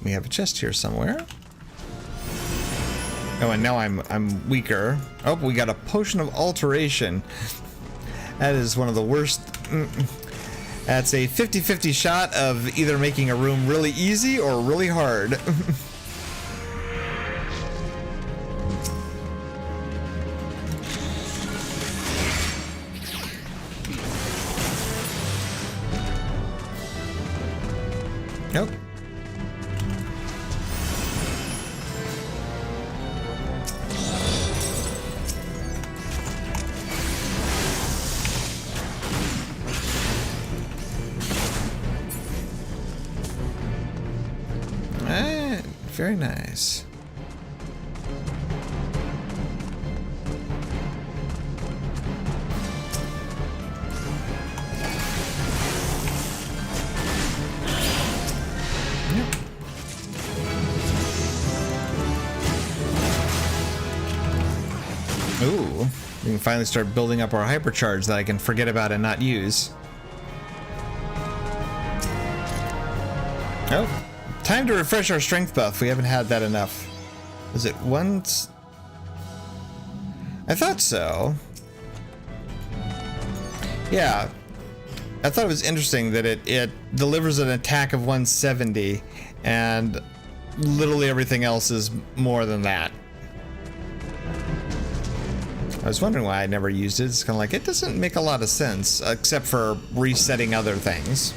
We have a chest here somewhere. Oh, and now I'm weaker. Oh, we got a potion of alteration. That is one of the worst. That's a 50-50 shot of either making a room really easy or really hard. Nope. Very nice. Yep. Ooh, we can finally start building up our hypercharge that I can forget about and not use. Oh. Time to refresh our strength buff. We haven't had that enough. Was it once? I thought so. Yeah. I thought it was interesting that it delivers an attack of 170 and literally everything else is more than that. I was wondering why I never used it. It's kind of like, it doesn't make a lot of sense except for resetting other things.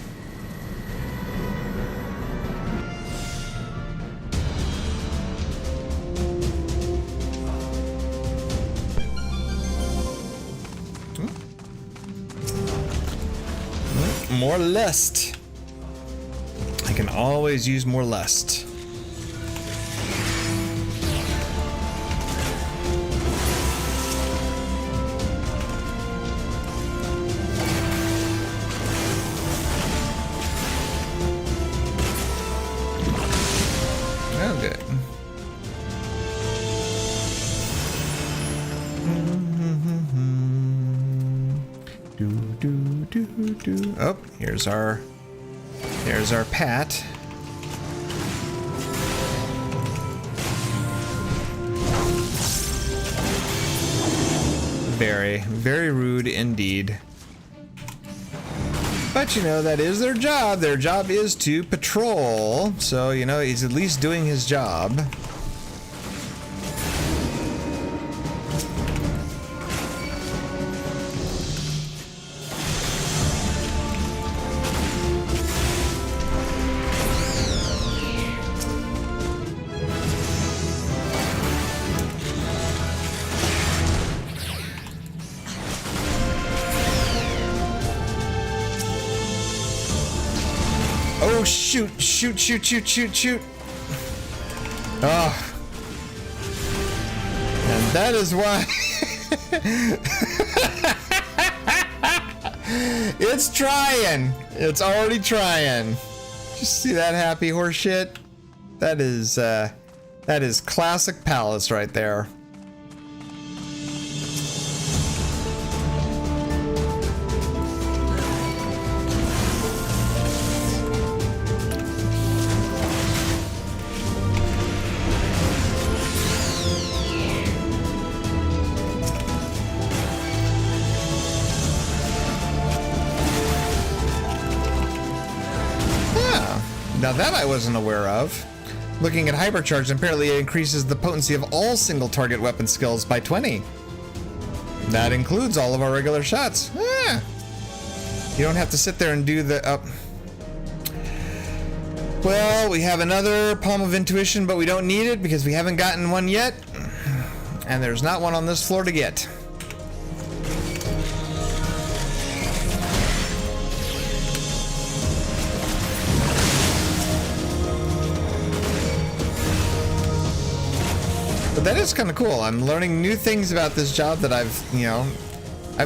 More lust. I can always use more lust. Oh, good. Oh, here's our Pat. Very, very rude indeed. But, you know, that is their job. Their job is to patrol. So, you know, he's at least doing his job. Oh, shoot, shoot, shoot, shoot, shoot, shoot. Oh. And that is why it's trying. It's already trying. Just see that happy horse shit? That is classic Palace right there. Now that I wasn't aware of. Looking at hypercharge, apparently it increases the potency of all single target weapon skills by 20. That includes all of our regular shots. Ah. You don't have to sit there and do the... Well, we have another Palm of Intuition, but we don't need it because we haven't gotten one yet. And there's not one on this floor to get. But that is kind of cool. I'm learning new things about this job that I've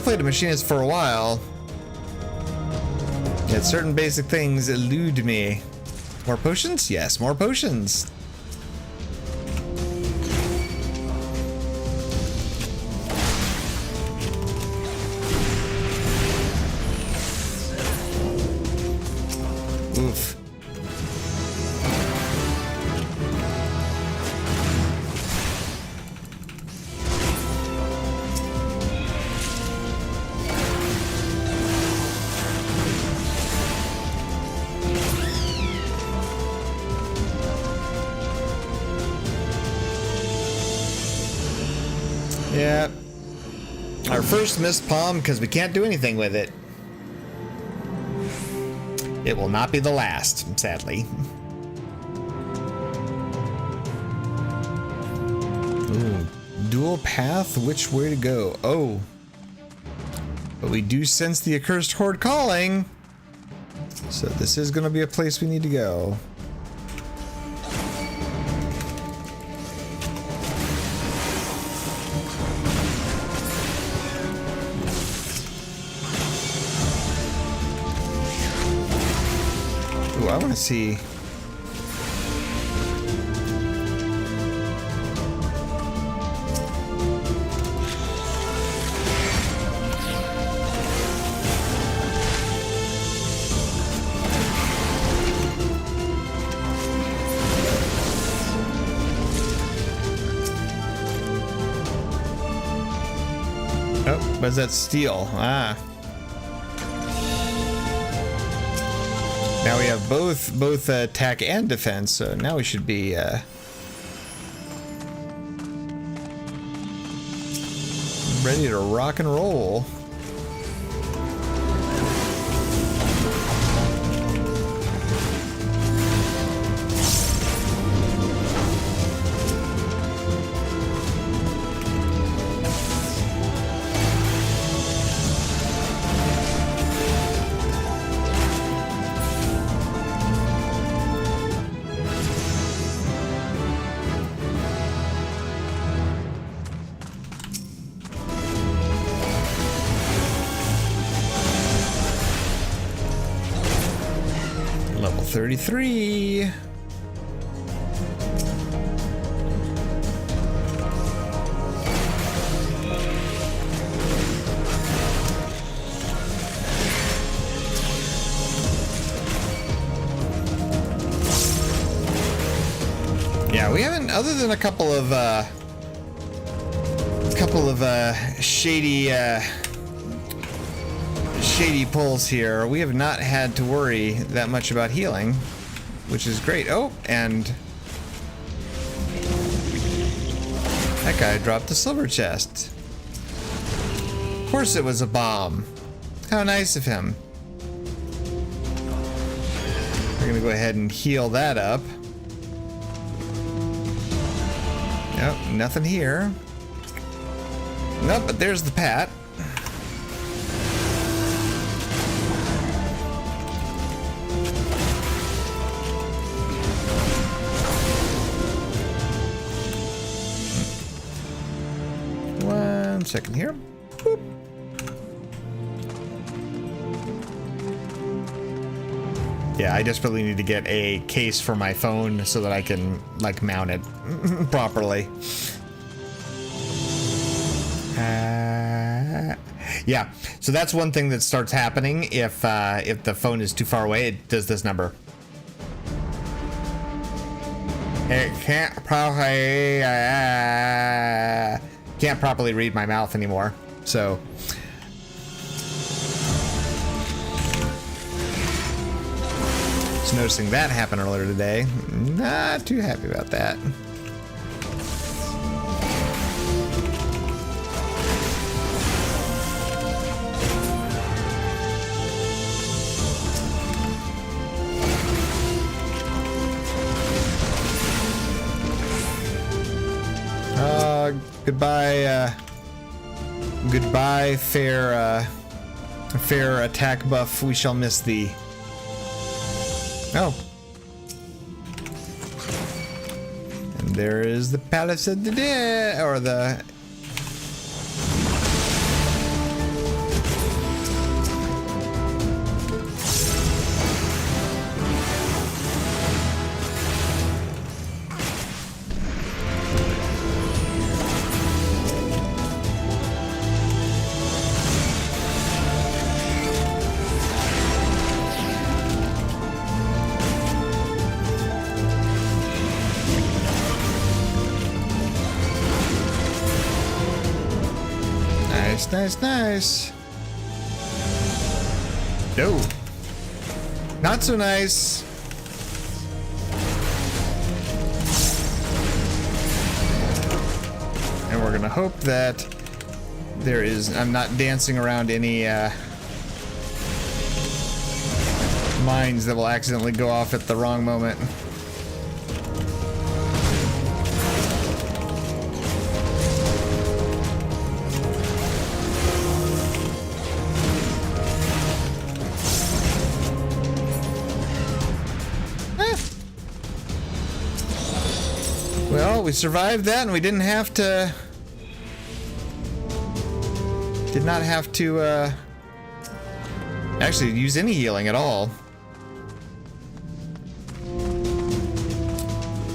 played a machinist for a while. Yet certain basic things elude me. More potions? Yes, more potions. Oof. Yeah. Our first missed palm because we can't do anything with it. It will not be the last, sadly. Ooh. Dual path, which way to go? Oh. But we do sense the accursed horde calling. So this is going to be a place we need to go. I want to see. Oh, was that steel? Ah. Now we have both attack and defense, so now we should be ready to rock and roll. Level 33. Yeah, we haven't, other than a couple of shady pulls here. We have not had to worry that much about healing, which is great. Oh, and that guy dropped the silver chest. Of course it was a bomb. How nice of him. We're gonna go ahead and heal that up. Nope, nothing here. Nope, but there's the pat. One second here. Boop. Yeah, I desperately need to get a case for my phone so that I can, like, mount it properly. Yeah, so that's one thing that starts happening if the phone is too far away. It does this number. It can't properly read my mouth anymore. So just noticing that happen earlier today. Not too happy about that. Goodbye, fair attack buff. We shall miss thee. Oh. And there is the Palace of the Dead, or the... Nice. No. Not so nice. And we're gonna hope that there is... I'm not dancing around any mines that will accidentally go off at the wrong moment. Well, we survived that, and we didn't have to... Did not have to, actually use any healing at all.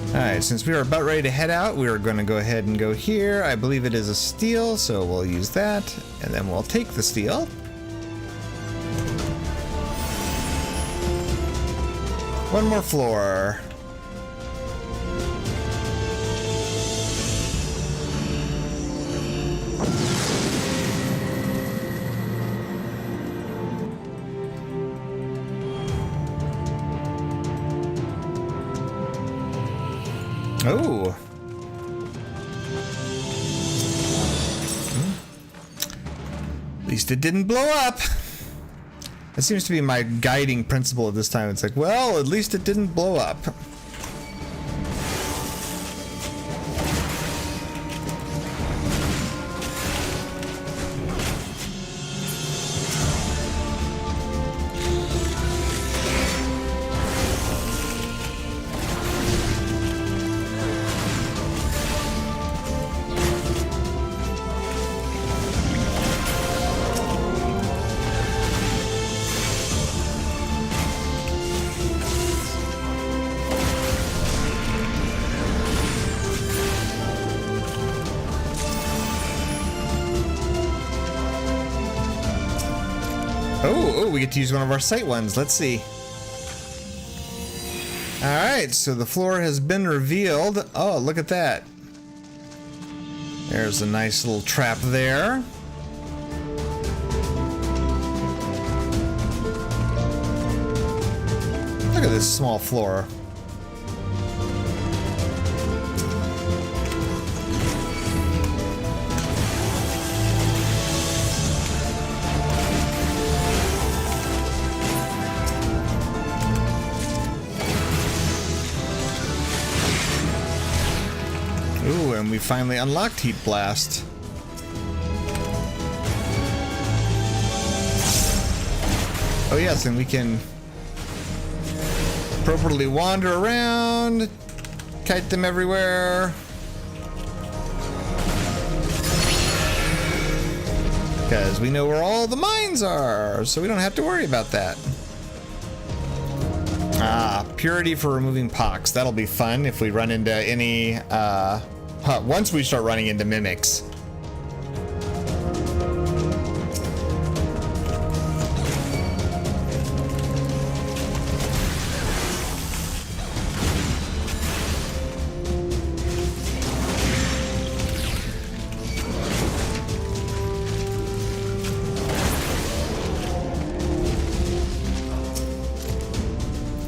Alright, since we are about ready to head out, we are going to go ahead and go here. I believe it is a steel, so we'll use that, and then we'll take the steel. One more floor. Oh. At least it didn't blow up. That seems to be my guiding principle at this time. It's like, well, at least it didn't blow up. Oh, we get to use one of our sight ones. Let's see. Alright, so the floor has been revealed. Oh, look at that. There's a nice little trap there. Look at this small floor. Ooh, and we finally unlocked Heat Blast. Oh yes, and we can appropriately wander around, kite them everywhere. Because we know where all the mines are, so we don't have to worry about that. Ah, purity for removing pox. That'll be fun if we run into any, once we start running into mimics.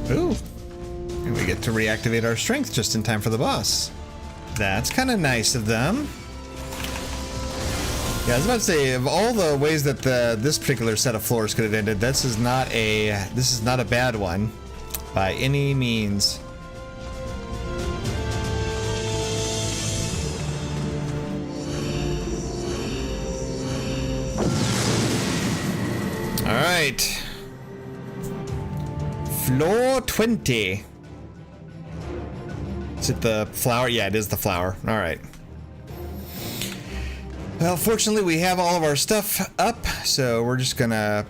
Ooh, and we get to reactivate our strength just in time for the boss. That's kind of nice of them. Yeah, I was about to say, of all the ways that this particular set of floors could have ended, this is not a bad one by any means. All right. Floor 20. Is it the flower? Yeah, it is the flower. All right. Well, fortunately, we have all of our stuff up, so we're just gonna...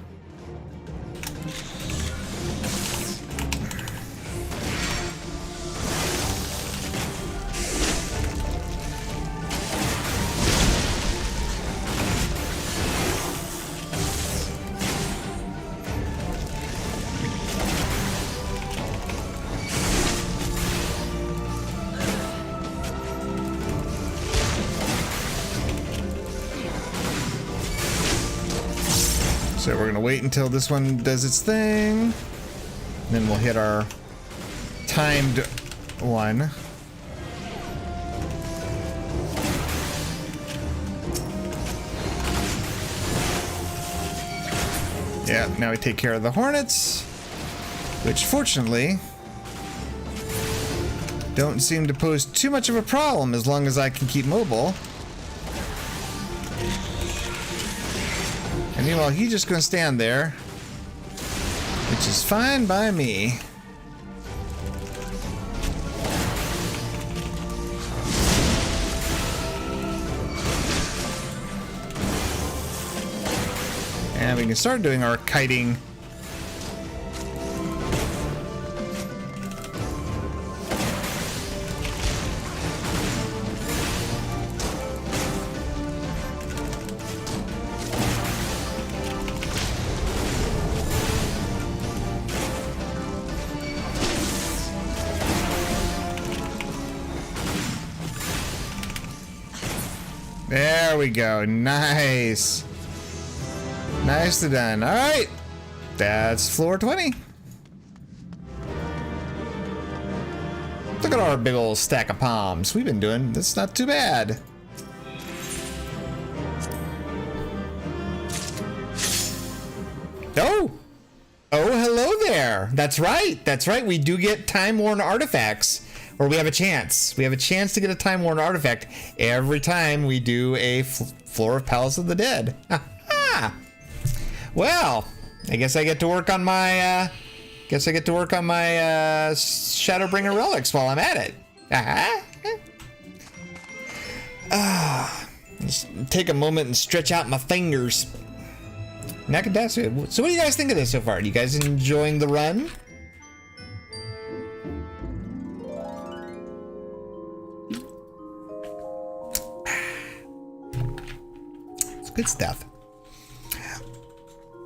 So we're gonna wait until this one does its thing. Then we'll hit our timed one. Yeah, now we take care of the hornets, which fortunately don't seem to pose too much of a problem as long as I can keep mobile. And meanwhile, he's just gonna stand there, which is fine by me. And we can start doing our kiting. There we go. Nice. Nicely done. All right. That's floor 20. Look at our big old stack of palms. We've been doing this not too bad. Oh. Oh, hello there. That's right. That's right. We do get time-worn artifacts. Or we have a chance. We have a chance to get a time-worn artifact every time we do a floor of Palace of the Dead. Well, I guess I get to work on my Shadowbringer relics while I'm at it. Just take a moment and stretch out my fingers. Nakadasu. So what do you guys think of this so far? Are you guys enjoying the run? Good stuff.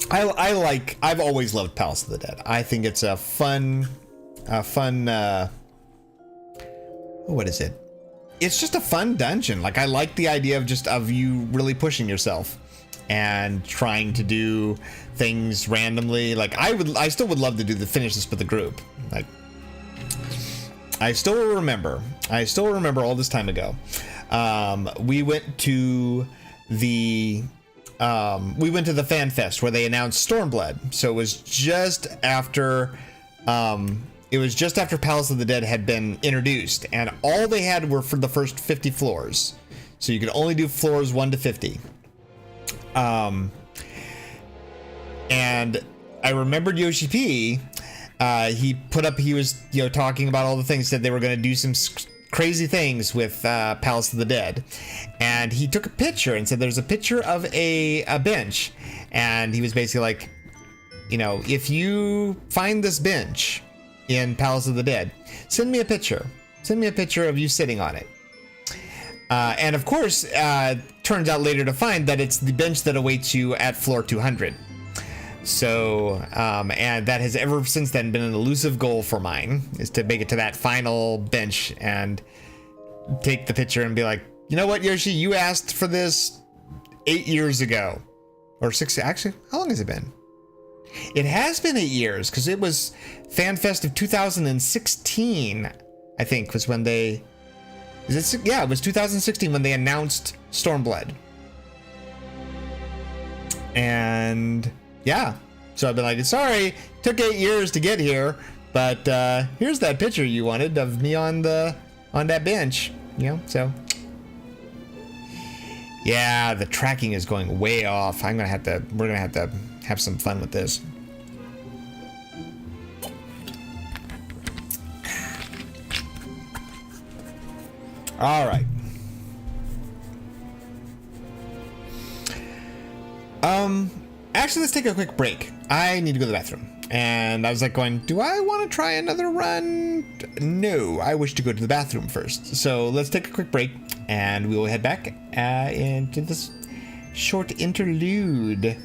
I've always loved Palace of the Dead. I think it's a fun, what is it? It's just a fun dungeon. Like, I like the idea of you really pushing yourself and trying to do things randomly. Like, I still would love to finish this with the group. Like, I still remember all this time ago. We went to the Fan Fest where they announced Stormblood. So it was just after Palace of the Dead had been introduced, and all they had were for the first 50 floors. So you could only do floors 1 to 50. And I remembered Yoshi P. He was talking about all the things, said they were going to do some crazy things with Palace of the Dead, and he took a picture and said there's a picture of a bench, and he was basically like, if you find this bench in Palace of the Dead, send me a picture of you sitting on it. And of course, turns out later to find that it's the bench that awaits you at floor 200. So, and that has ever since then been an elusive goal for mine, is to make it to that final bench and take the picture and be like, you know what, Yoshi, you asked for this 8 years ago, or 6. Actually, how long has it been? It has been 8 years, because it was FanFest of 2016, I think, was when they. It was 2016 when they announced Stormblood. And yeah, so I've been like, sorry, took 8 years to get here, but here's that picture you wanted of me on that bench, so yeah, the tracking is going way off. We're gonna have to have some fun with this. All right. Actually, let's take a quick break. I need to go to the bathroom. And I was like going, do I want to try another run? No, I wish to go to the bathroom first. So let's take a quick break and we will head back into this short interlude.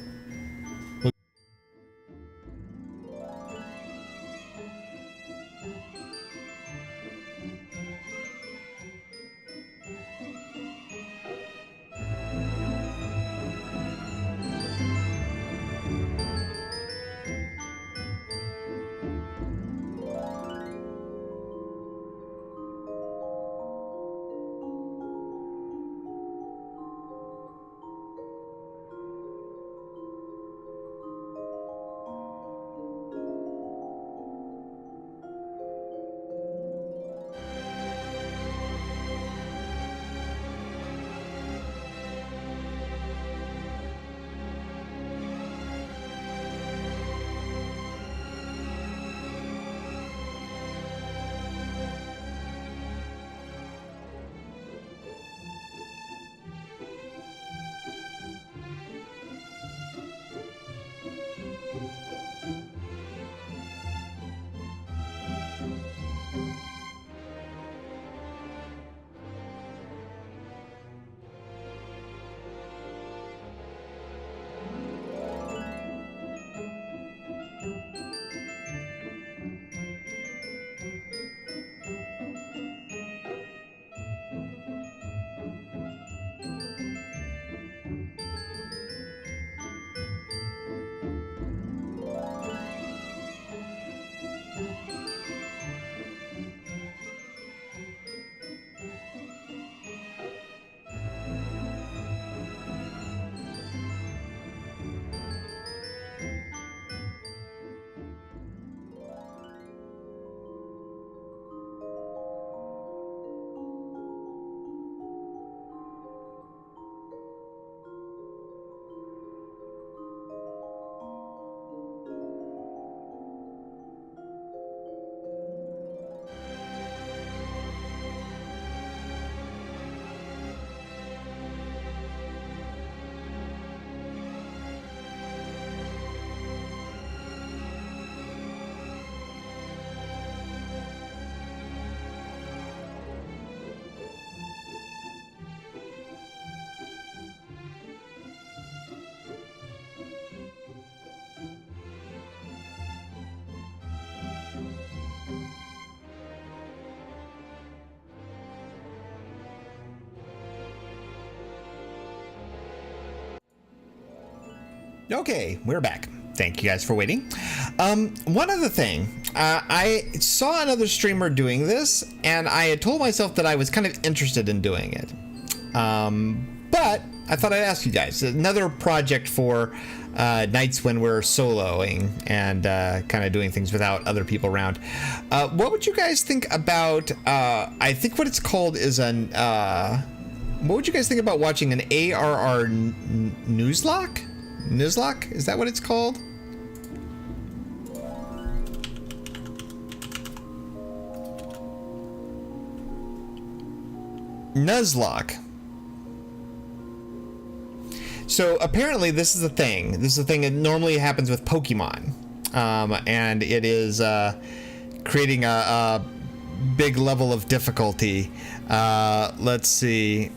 Okay, we're back. Thank you guys for waiting. One other thing, I saw another streamer doing this, and I had told myself that I was kind of interested in doing it. But I thought I'd ask you guys, another project for nights when we're soloing and kind of doing things without other people around. What would you guys think about, I think what it's called is an, what would you guys think about watching an ARR Nuzlocke? Nuzlocke? Is that what it's called? Nuzlocke. So apparently this is a thing. This is a thing that normally happens with Pokemon. And it is creating a big level of difficulty. Let's see.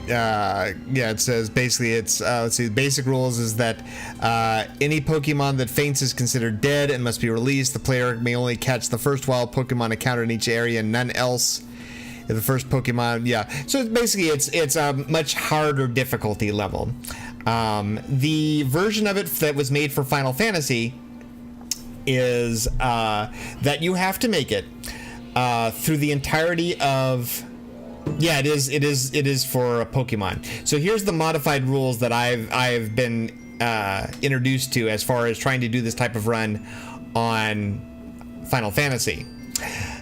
Yeah, it says basically it's let's see, the basic rules is that any Pokemon that faints is considered dead and must be released. The player may only catch the first wild Pokemon encountered in each area and none else. If the first Pokemon, yeah. So basically it's a much harder difficulty level. The version of it that was made for Final Fantasy is that you have to make it through the entirety of. Yeah, it is for a Pokemon. So here's the modified rules that I've been introduced to as far as trying to do this type of run on Final Fantasy.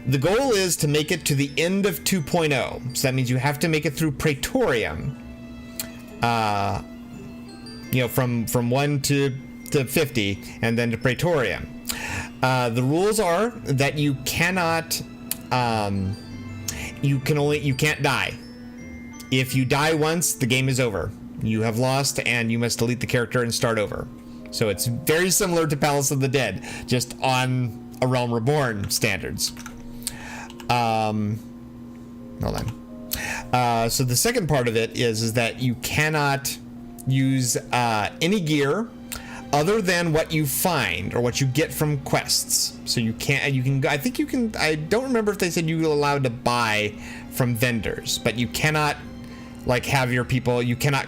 The goal is to make it to the end of 2.0. So that means you have to make it through Praetorium. You know, from 1 to 50 and then to Praetorium. The rules are that you cannot you can't die. If you die once, the game is over. You have lost and you must delete the character and start over. So it's very similar to Palace of the Dead, just on a Realm Reborn standards. Hold on. So the second part of it is that you cannot use any gear other than what you find or what you get from quests. So you can't, I don't remember if they said you were allowed to buy from vendors, but you cannot like have your people, you cannot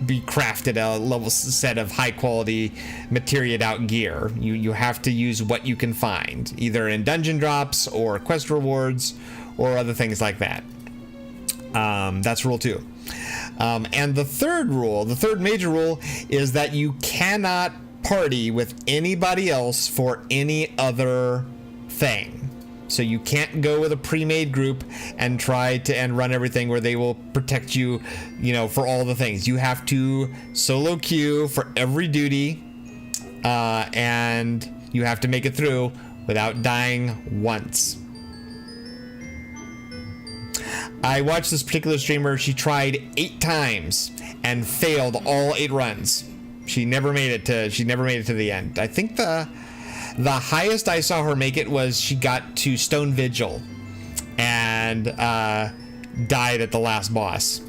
be crafted a level set of high quality material out gear. You have to use what you can find, either in dungeon drops or quest rewards or other things like that. That's rule 2. And the third major rule is that you cannot party with anybody else for any other thing. So you can't go with a pre-made group and try to run everything where they will protect you, you know, for all the things. You have to solo queue for every duty, and you have to make it through without dying once. I watched this particular streamer. She tried 8 times and failed all 8 runs. She never made it to the end. I think the highest I saw her make it was she got to Stone Vigil and died at the last boss.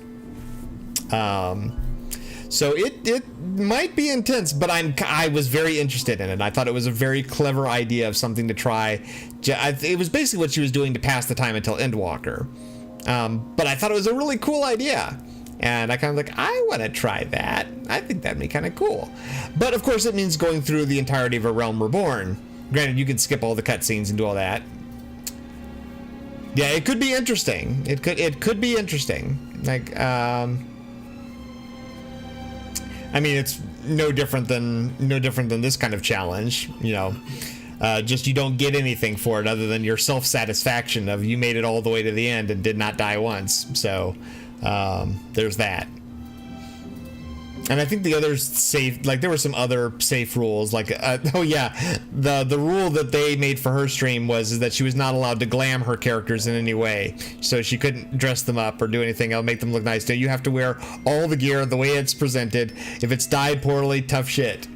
So it might be intense, but I was very interested in it. I thought it was a very clever idea of something to try. It was basically what she was doing to pass the time until Endwalker. But I thought it was a really cool idea. And I kind of like, I want to try that. I think that'd be kind of cool. But of course it means going through the entirety of A Realm Reborn. Granted, you can skip all the cutscenes and do all that. Yeah, it could be interesting. It could be interesting. Like, I mean, it's no different than this kind of challenge, you know. Just you don't get anything for it other than your self-satisfaction of you made it all the way to the end and did not die once. So there's that. And I think the others safe, like there were some other safe rules, like oh yeah, the rule that they made for her stream is that she was not allowed to glam her characters in any way. So she couldn't dress them up or do anything that'll make them look nice. You have to wear all the gear the way it's presented. If it's dyed poorly, tough shit.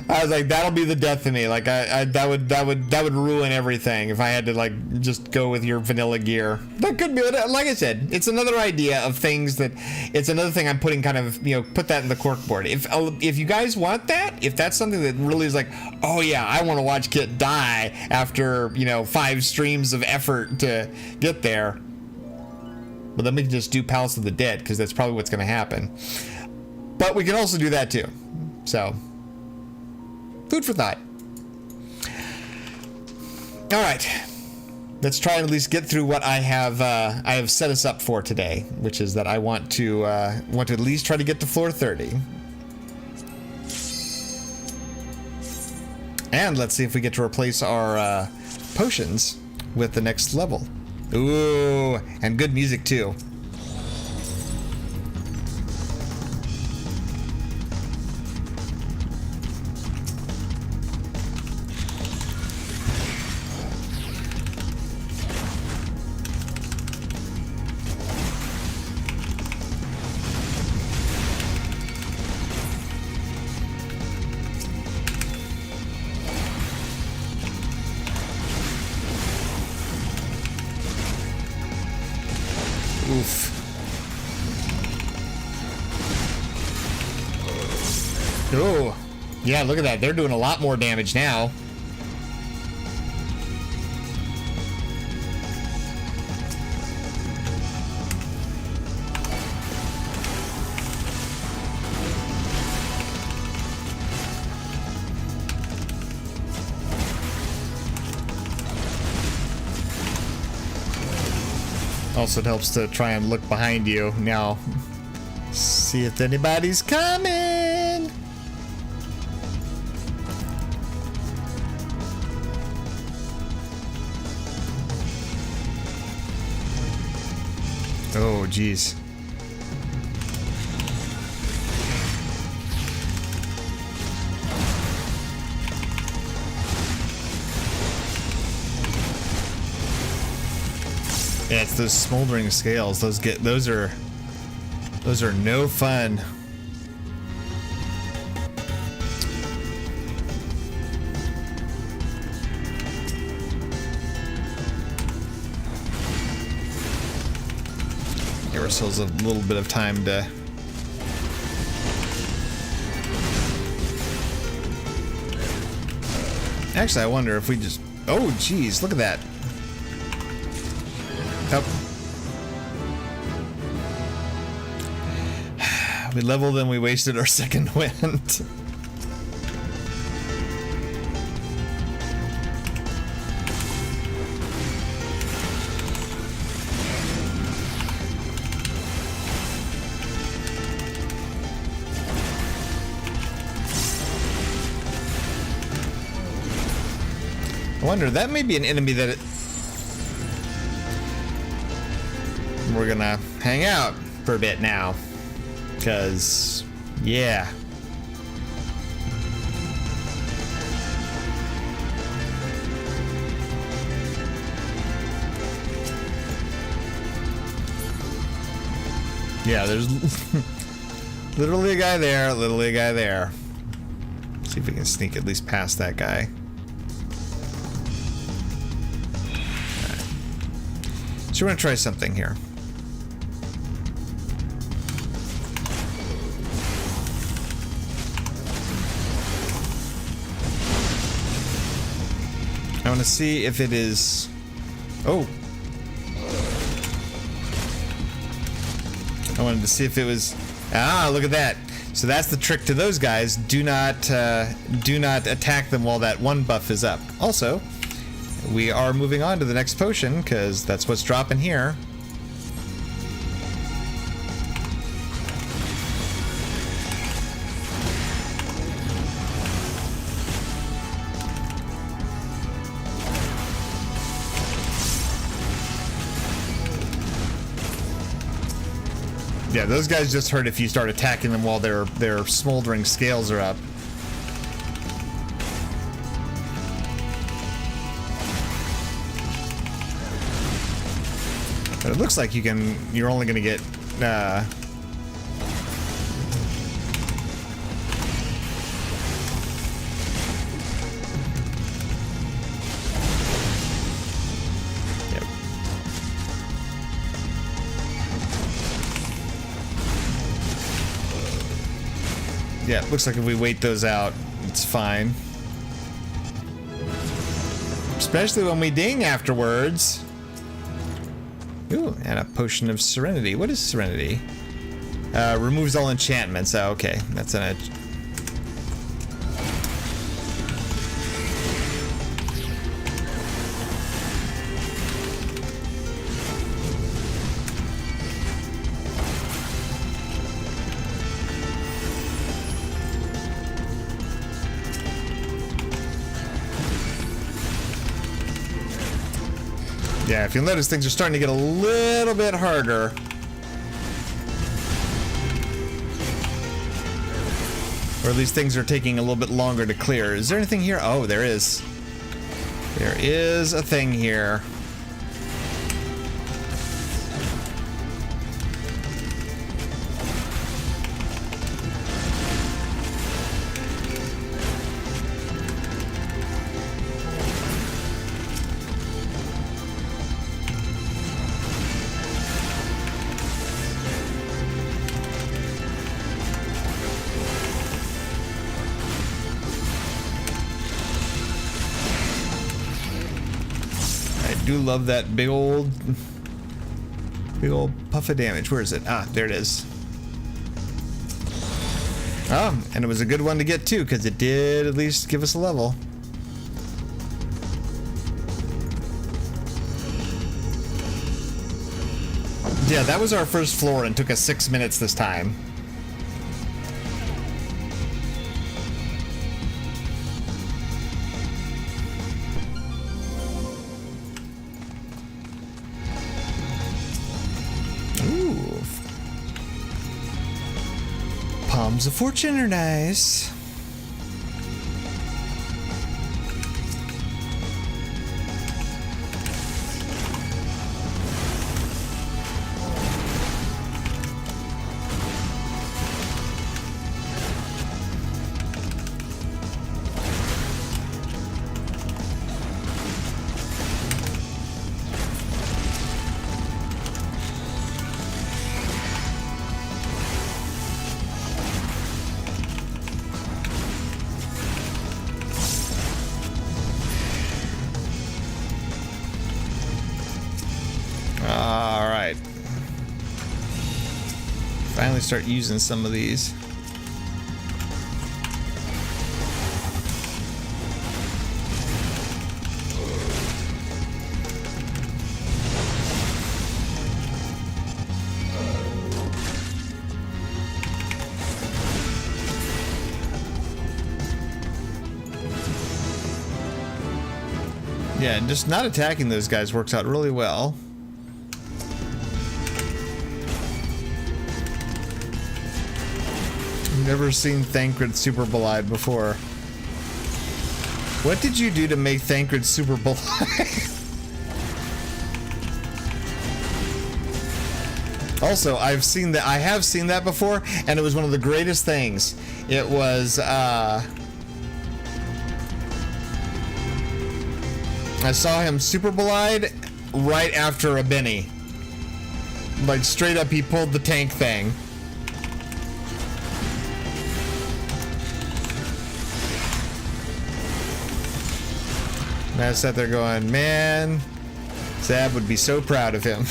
I was like, that'll be the death of me. Like that would ruin everything if I had to like just go with your vanilla gear. That could be, like I said, it's another idea of things that it's another thing I'm putting kind of, you know, put that in the corkboard. If you guys want that, if that's something that really is like, oh yeah, I want to watch Kit die after, you know, 5 streams of effort to get there, But then we can just do Palace of the Dead, because that's probably what's going to happen. But we can also do that too. So, food for thought. All right, let's try and at least get through what I have set us up for today, which is that I want to at least try to get to floor 30. And let's see if we get to replace our potions with the next level. Ooh, and good music too. Oof. Oh, yeah, look at that. They're doing a lot more damage now. Also, it helps to try and look behind you now. See if anybody's coming. Oh, geez. Yeah, it's those smoldering scales. Those are no fun. Give ourselves a little bit of time to. Actually, I wonder if we just. Oh, geez, look at that. Up. We leveled and we wasted our second wind. I wonder, that may be an enemy that we're gonna hang out for a bit now, because yeah, there's literally a guy there, literally a guy there. See if we can sneak at least past that guy. Right. So we're gonna try something here. I want to see if it is. Oh. I wanted to see if it was. Ah, look at that. So that's the trick to those guys. Do not attack them while that one buff is up. Also, we are moving on to the next potion because that's what's dropping here. Yeah, those guys just hurt if you start attacking them while their smoldering scales are up. But it looks like you're only gonna get yeah, it looks like if we wait those out, it's fine. Especially when we ding afterwards. Ooh, and a potion of serenity. What is serenity? Removes all enchantments. Oh, okay. That's an... Yeah, if you'll notice, things are starting to get a little bit harder. Or at least things are taking a little bit longer to clear. Is there anything here? Oh, there is. There is a thing here. I do love that big old puff of damage. Where is it? Ah, there it is. Oh, and it was a good one to get too, because it did at least give us a level. Yeah, that was our first floor and took us 6 minutes this time. Palms of Fortune are nice. Finally start using some of these. Yeah, and just not attacking those guys works out really well. Never seen Thancred super Belied before. What did you do to make Thancred super Belied? Also, I have seen that before, and it was one of the greatest things. It was I saw him super Belied right after a Benny. Like straight up, he pulled the tank thing. And I sat there going, man, Zab would be so proud of him.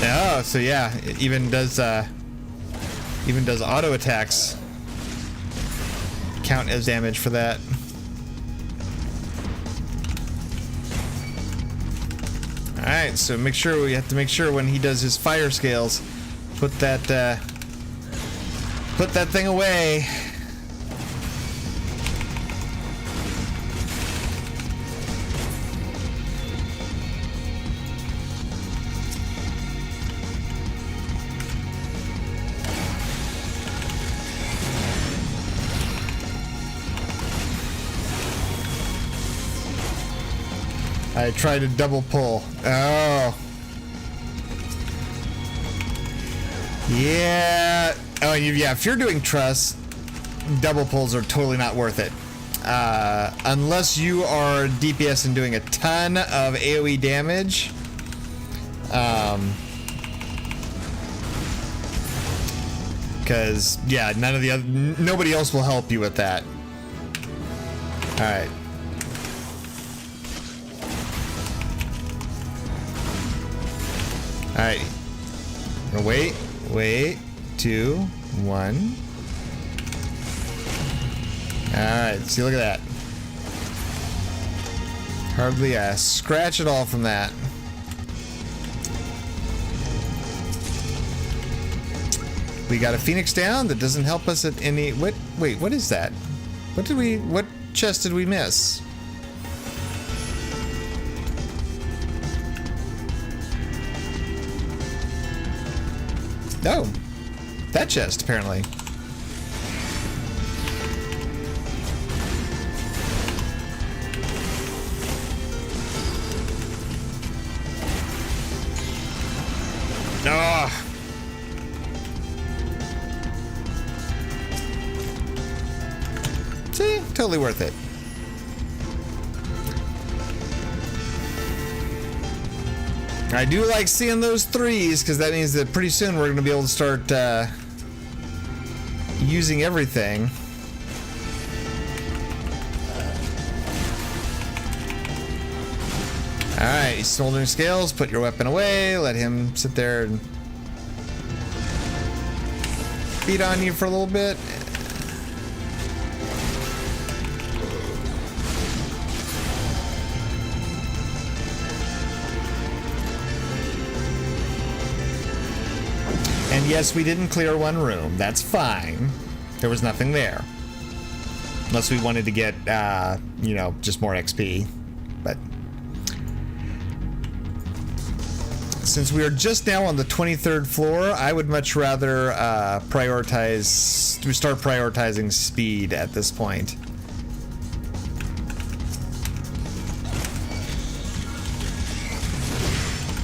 Oh, so yeah, it even does auto attacks count as damage for that. Alright, so we have to make sure when he does his fire scales, put that thing away. I tried to double pull. Oh. Yeah. Oh, yeah, if you're doing truss, double pulls are totally not worth it. Unless you are DPS and doing a ton of AoE damage, Because, yeah, nobody else will help you with that. Alright. Alright. Wait. 2, 1. Alright, see, look at that. Hardly a scratch at all from that. We got a Phoenix down. That doesn't help us at any... Wait, what is that? What chest did we miss? Oh, that chest, apparently. Ah. See? Totally worth it. I do like seeing those 3s, because that means that pretty soon we're going to be able to start using everything. Alright, smoldering scales, put your weapon away, let him sit there and beat on you for a little bit. And yes, we didn't clear one room. That's fine. There was nothing there. Unless we wanted to get, you know, just more XP. But since we are just now on the 23rd floor, I would much rather start prioritizing speed at this point.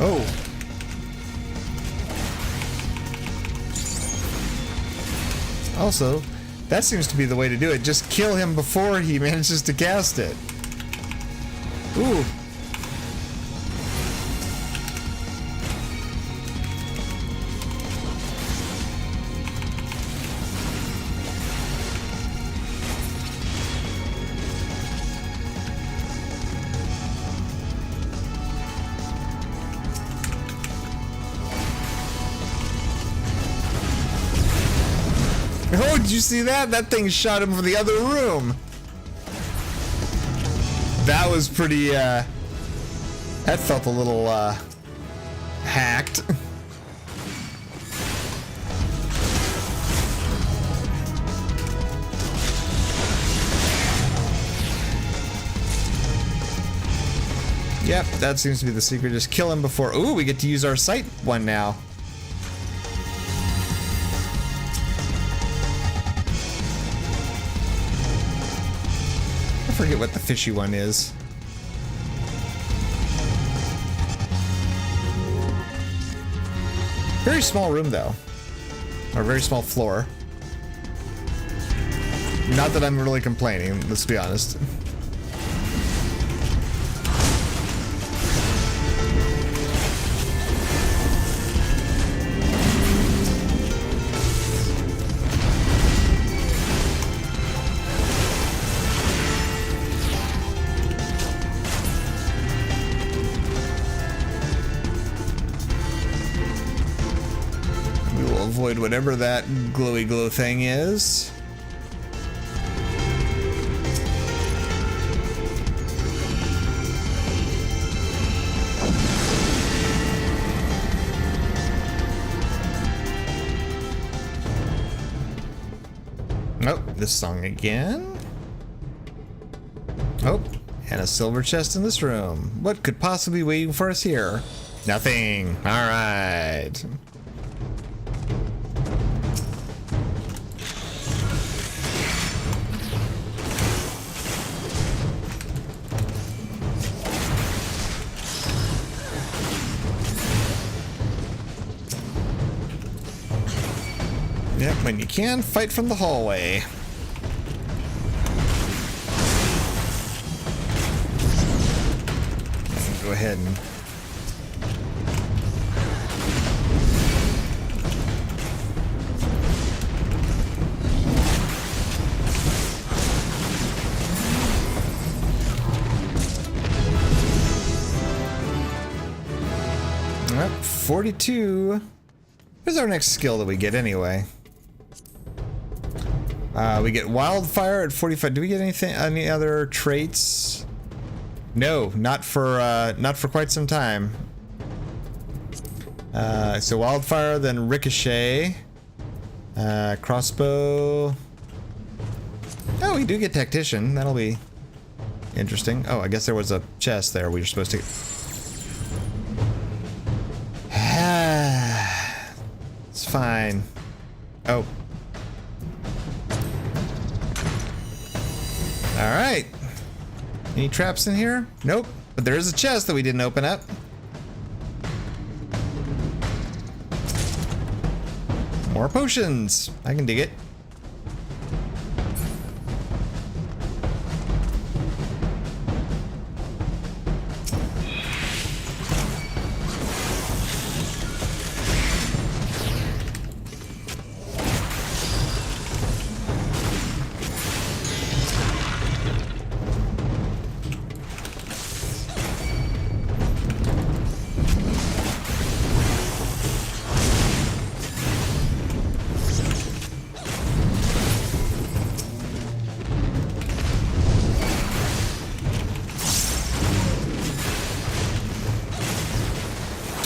Oh. Also, that seems to be the way to do it. Just kill him before he manages to cast it. Ooh. Oh, did you see that? That thing shot him from the other room. That was pretty, that felt a little, hacked. Yep, that seems to be the secret. Just kill him before... Ooh, we get to use our sight one now. I forget what the fishy one is. Very small room, though. Or very small floor. Not that I'm really complaining, let's be honest. Avoid whatever that glowy glow thing is. Oh, this song again. Oh, and a silver chest in this room. What could possibly be waiting for us here? Nothing. All right. Yep, when you can, fight from the hallway. Go ahead and Well, 42. Where's our next skill that we get anyway? We get wildfire at 45. Do we get anything? Any other traits? No, not for quite some time. So wildfire, then ricochet, crossbow. Oh, we do get tactician. That'll be interesting. Oh, I guess there was a chest there. We were supposed to. It's fine. Oh. All right. Any traps in here? Nope. But there is a chest that we didn't open up. More potions. I can dig it.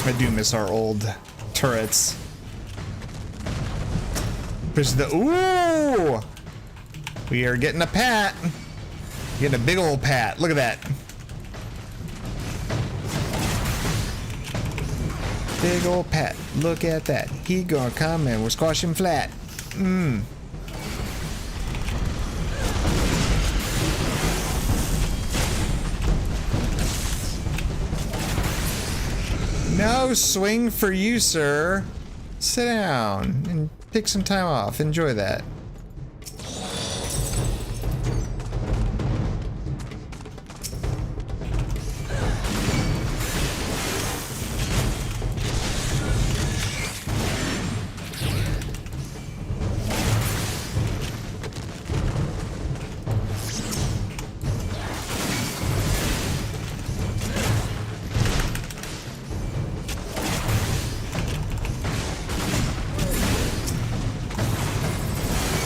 I do miss our old turrets. Push the ooh! We are getting a pat. Getting a big old pat. Look at that. Big old pat. Look at that. He gonna come and we'll squash him flat. Mmm. No swing for you, sir. Sit down and take some time off. Enjoy that.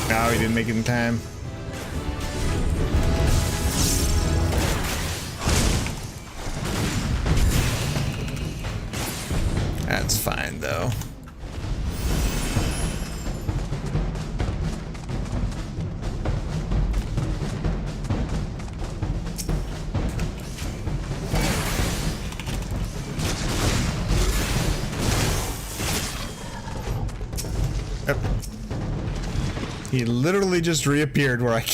No, he didn't make it in time. That's fine, though. Yep. He literally just reappeared where I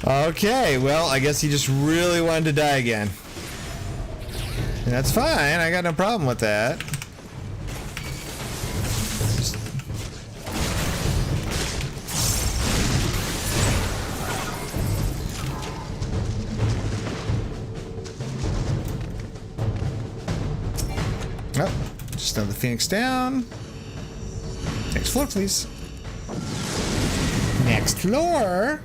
Okay, well, I guess he just really wanted to die again. And that's fine, I got no problem with that. Just... Oh, just another Phoenix down. Next floor, please. Next floor.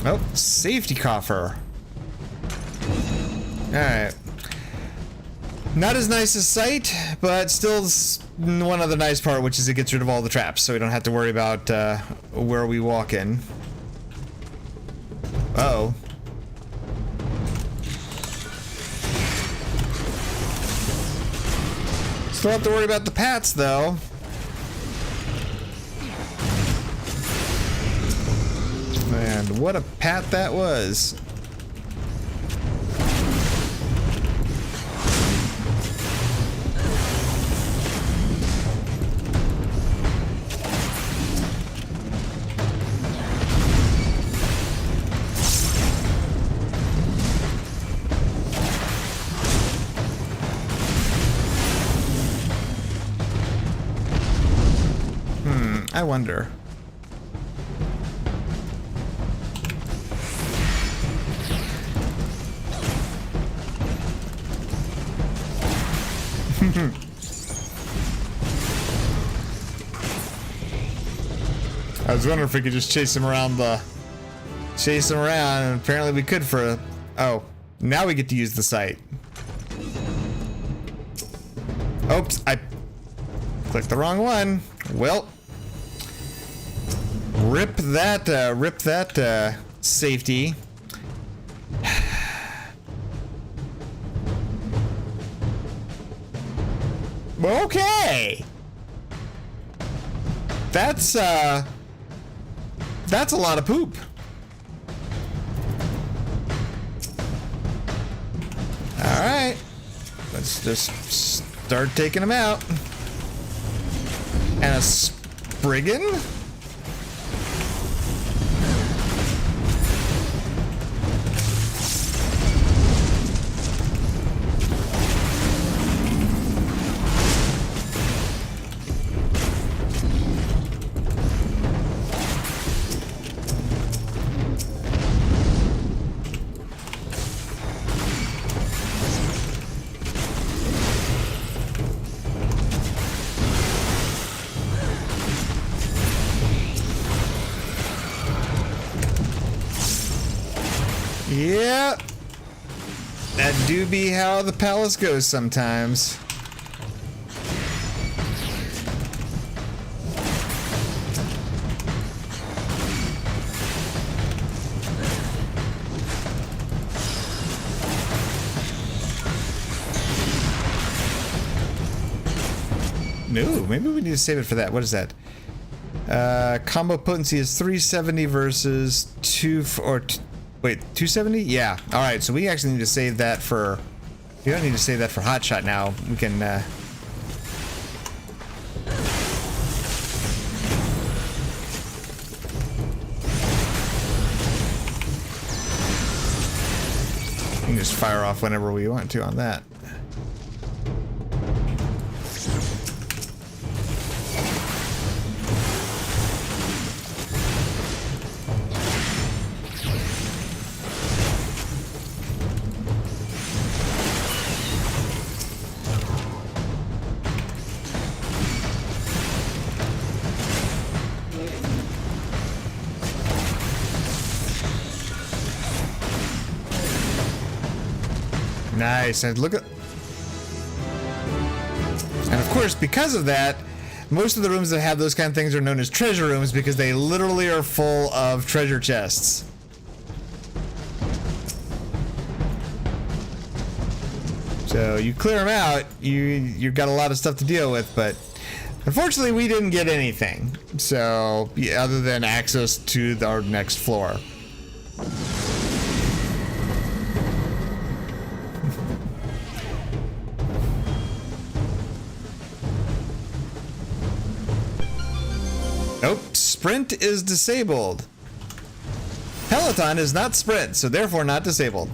Oh, safety coffer. Alright. Not as nice as sight, but still one other nice part, which is it gets rid of all the traps, so we don't have to worry about where we walk in. Uh-oh. Still have to worry about the pats, though. Man, what a pat that was. I wonder. I was wondering if we could just chase him around, and apparently we could for a... Oh, now we get to use the site. Oops, I clicked the wrong one. Well, rip that safety. Okay. That's a lot of poop. All right, let's just start taking them out. And a Spriggan? Yeah, that do be how the palace goes sometimes. No, maybe we need to save it for that. What is that? Combo potency is 370 versus 270? Yeah. All right, so we actually need to save that for... We don't need to save that for Hotshot now. We can... We can just fire off whenever we want to on that. Nice, and look at... And of course, because of that, most of the rooms that have those kind of things are known as treasure rooms because they literally are full of treasure chests. So you clear them out, you've got a lot of stuff to deal with, but unfortunately we didn't get anything. So, yeah, other than access to our next floor. Nope, sprint is disabled. Peloton is not sprint, so therefore not disabled.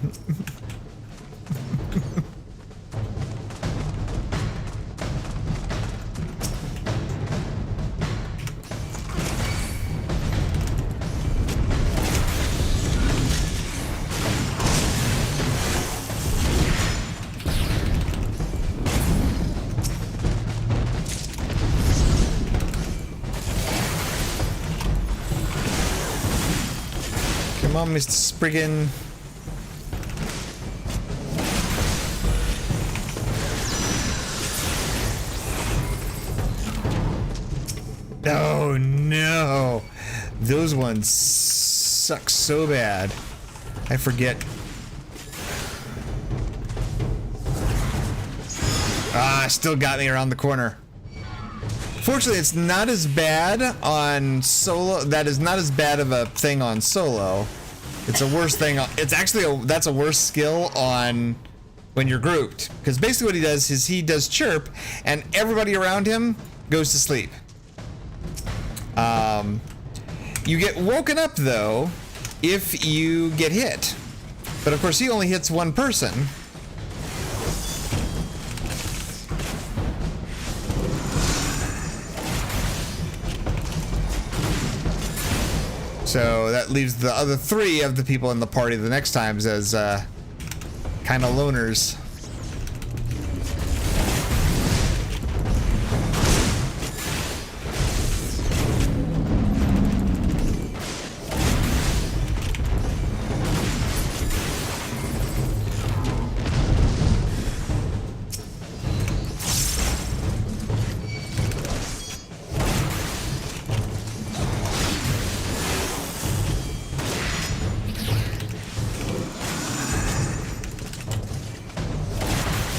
Come on, Mr. Spriggan. Oh no! Those ones suck so bad. I forget. Still got me around the corner. Fortunately, it's not as bad on solo. That is not as bad of a thing on solo. It's a worse thing. It's actually that's a worse skill on when you're grouped. Because basically what he does is he does chirp, and everybody around him goes to sleep. You get woken up though if you get hit. But of course he only hits one person. So that leaves the other three of the people in the party the next times as kind of loners.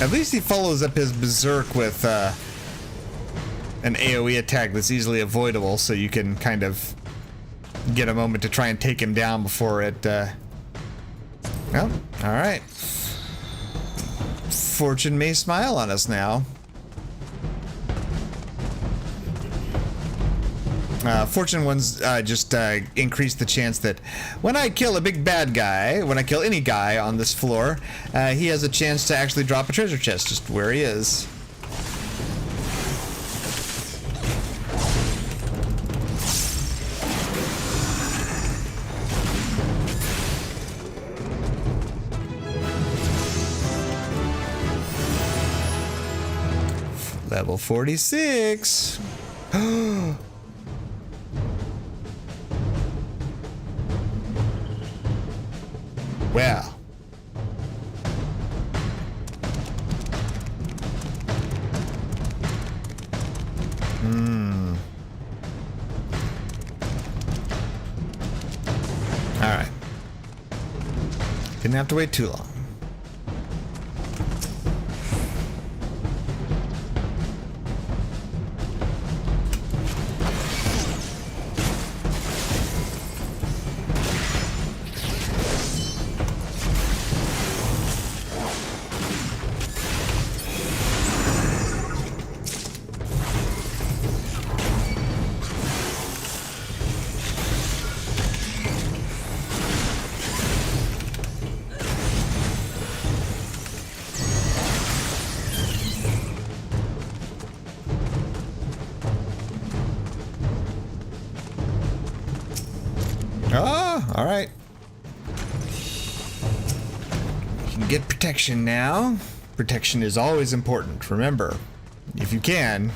At least he follows up his berserk with an AoE attack that's easily avoidable, so you can kind of get a moment to try and take him down before it. Well, all right. Fortune may smile on us now. Fortune ones just increase the chance that when I kill a big bad guy, when I kill any guy on this floor, he has a chance to actually drop a treasure chest just where he is. Level 46. Well. All right. Didn't have to wait too long. Oh, all right. You can get protection now. Protection is always important. Remember, if you can.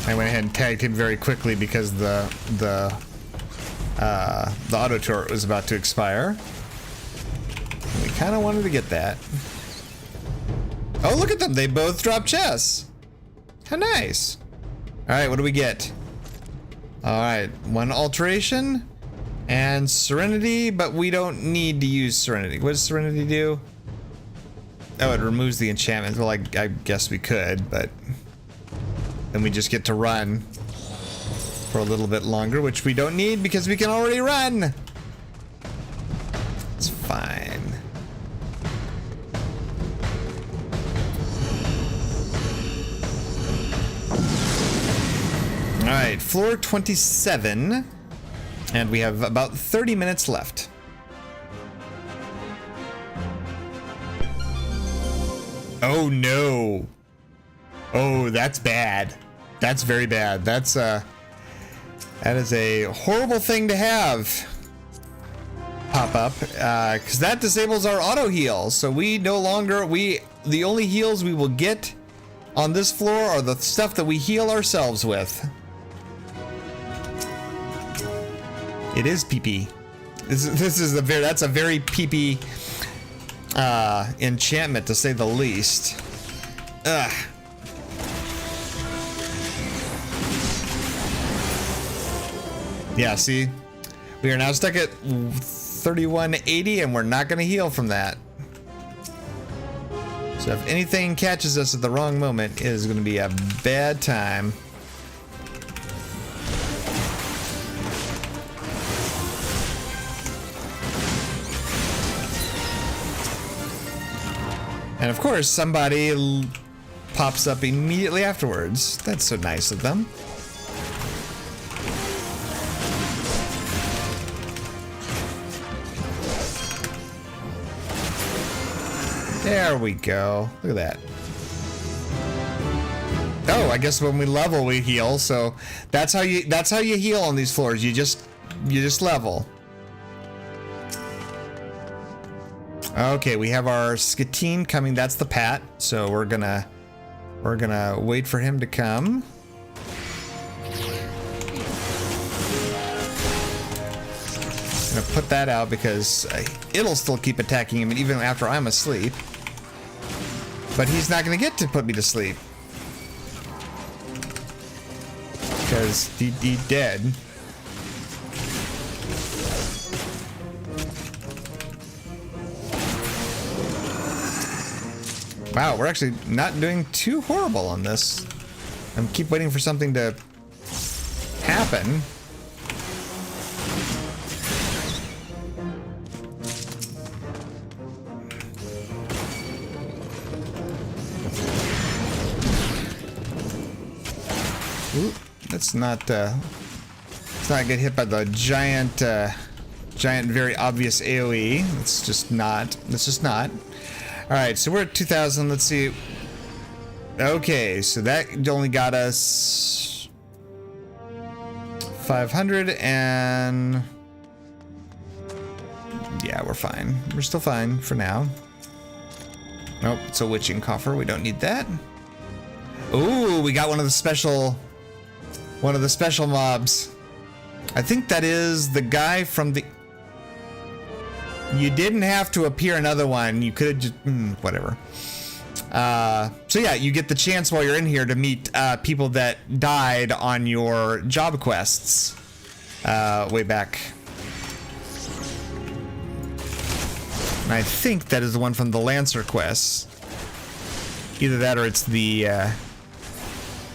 I went ahead and tagged him very quickly because the auto turret was about to expire. We kind of wanted to get that. Oh, look at them! They both drop chests. How nice! All right, what do we get? All right, one alteration and serenity, but we don't need to use serenity. What does serenity do? Oh, it removes the enchantment. Well, I guess we could, but. Then we just get to run for a little bit longer, which we don't need because we can already run. It's fine. All right, floor 27, and we have about 30 minutes left. Oh no. Oh, that's bad. That's very bad. That is a horrible thing to have pop up, because that disables our auto heal. So we no longer, the only heals we will get on this floor are the stuff that we heal ourselves with. It is PP. That's a very PP enchantment, to say the least. Ugh. Yeah, see, we are now stuck at 3180 and we're not going to heal from that. So if anything catches us at the wrong moment, it is going to be a bad time. And of course, somebody pops up immediately afterwards. That's so nice of them. There we go. Look at that. Oh, I guess when we level, we heal. So that's how you heal on these floors. You just level. Okay, we have our Skatine coming. That's the Pat. So we're gonna wait for him to come. gonna put that out because it'll still keep attacking him even after I'm asleep. But he's not gonna get to put me to sleep. Because he's dead. Wow, we're actually not doing too horrible on this. I keep waiting for something to happen. Ooh, let's not get hit by the giant, very obvious AoE. It's just not. All right, so we're at 2,000. Let's see. Okay, so that only got us 500 and yeah, we're fine. We're still fine for now. Nope, it's a witching coffer. We don't need that. Ooh, we got one of the special mobs. I think that is the guy from the... You didn't have to appear another one. You could just... whatever. So yeah, you get the chance while you're in here to meet people that died on your job quests way back. And I think that is the one from the Lancer quests. Either that or it's the...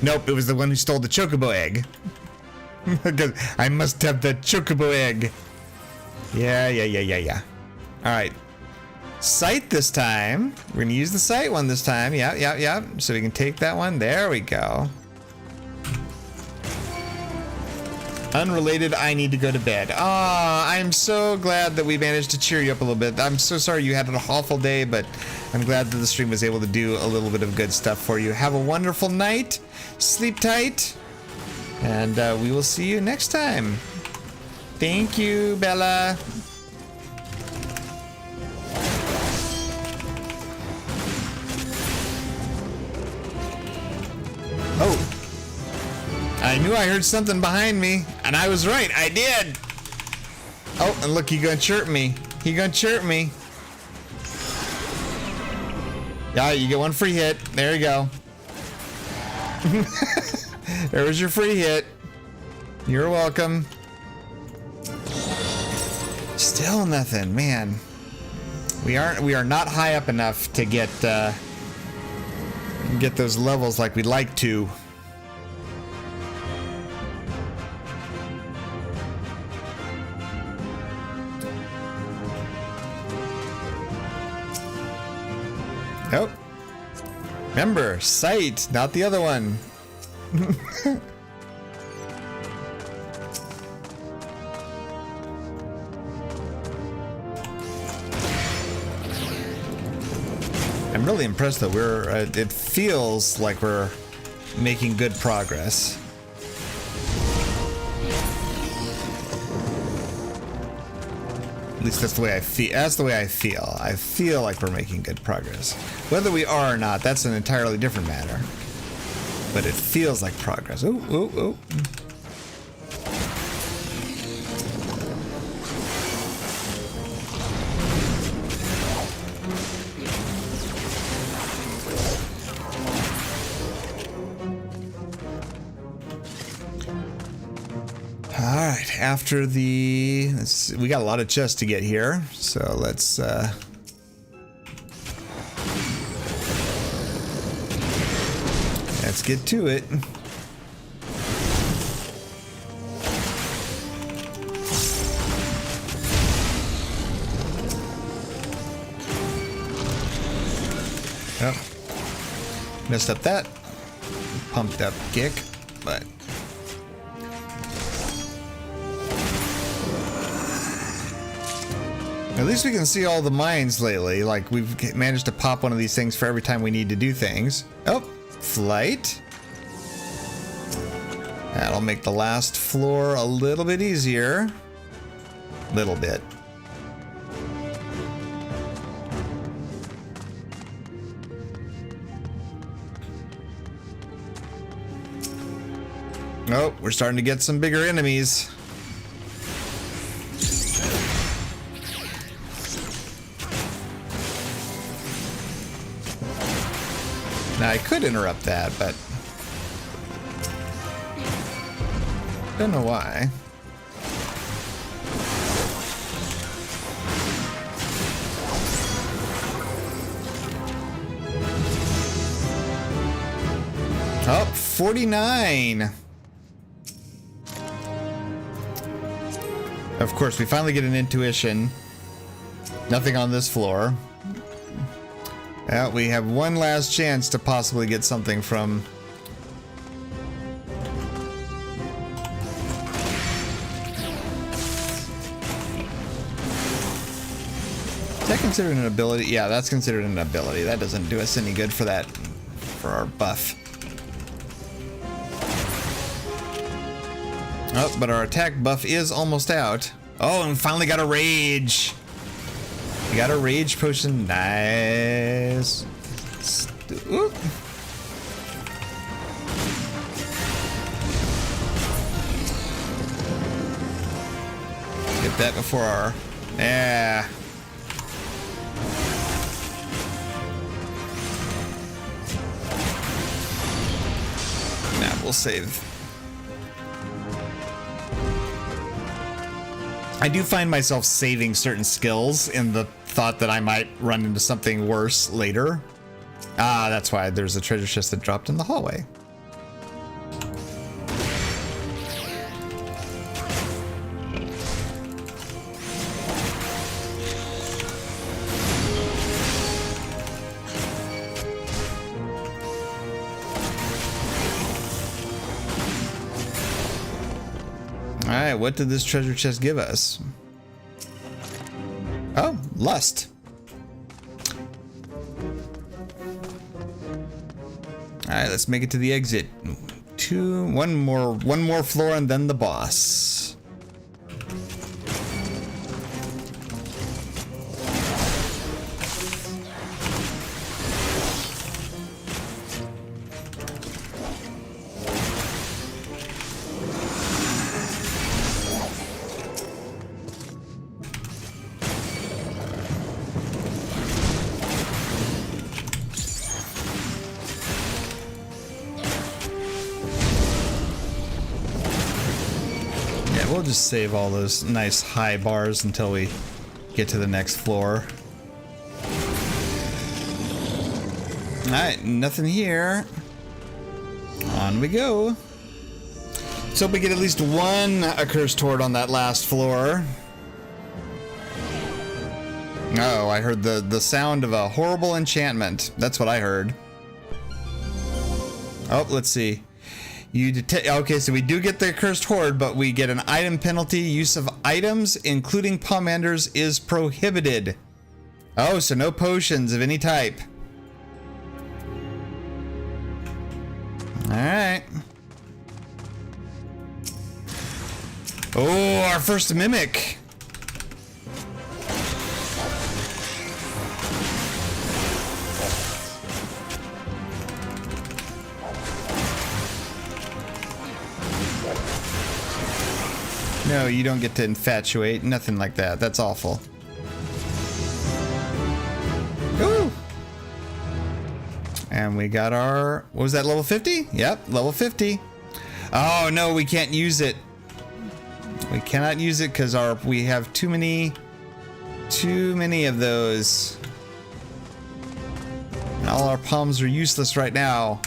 Nope, it was the one who stole the chocobo egg. Because I must have the chocobo egg. Yeah. Alright. Sight this time. We're gonna use the sight one this time. Yeah. So we can take that one. There we go. Unrelated, I need to go to bed. Aw, I'm so glad that we managed to cheer you up a little bit. I'm so sorry you had an awful day, but I'm glad that the stream was able to do a little bit of good stuff for you. Have a wonderful night. Sleep tight. And we will see you next time. Thank you, Bella. Oh. I knew I heard something behind me, and I was right. I did. Oh, and look, he gonna chirp me. Yeah, you get one free hit. There you go. There was your free hit. You're welcome. Still nothing, man. We are not high up enough to get those levels like we'd like to. Nope. Remember, sight, not the other one. I'm really impressed that it feels like we're making good progress. At least that's the way I feel. That's the way I feel. I feel like we're making good progress. Whether we are or not, that's an entirely different matter. But it feels like progress. Ooh, ooh, ooh. Alright, after the... we got a lot of chests to get here, so let's get to it. Yep. Messed up that. Pumped up kick, but... At least we can see all the mines lately. Like, we've managed to pop one of these things for every time we need to do things. Oh, flight. That'll make the last floor a little bit easier. Little bit. Oh, we're starting to get some bigger enemies. Now I could interrupt that, but don't know why. Oh, 49. Of course, we finally get an intuition. Nothing on this floor. Well, we have one last chance to possibly get something from... Is that considered an ability? Yeah, that's considered an ability. That doesn't do us any good for that, for our buff. Oh, but our attack buff is almost out. Oh, and we finally got a rage. We got a rage potion. Nice. Oop. Get that before our... Yeah. Now we'll save. I do find myself saving certain skills in the thought that I might run into something worse later. Ah, that's why there's a treasure chest that dropped in the hallway. Alright, what did this treasure chest give us? Oh, lust. Alright, let's make it to the exit. One more floor and then the boss. We'll just save all those nice high bars until we get to the next floor. Alright, nothing here. On we go. So we get at least one accursed horde on that last floor. Oh, I heard the sound of a horrible enchantment. That's what I heard. Oh, let's see. You detect. Okay, so we do get the accursed horde, but we get an item penalty. Use of items, including pomanders, is prohibited. Oh, so no potions of any type. All right. Oh, our first mimic. No, you don't get to infatuate. Nothing like that. That's awful. Ooh. And we got our... What was that, level 50? Yep, level 50. Oh, no, we can't use it. We cannot use it because we have too many of those. And all our palms are useless right now.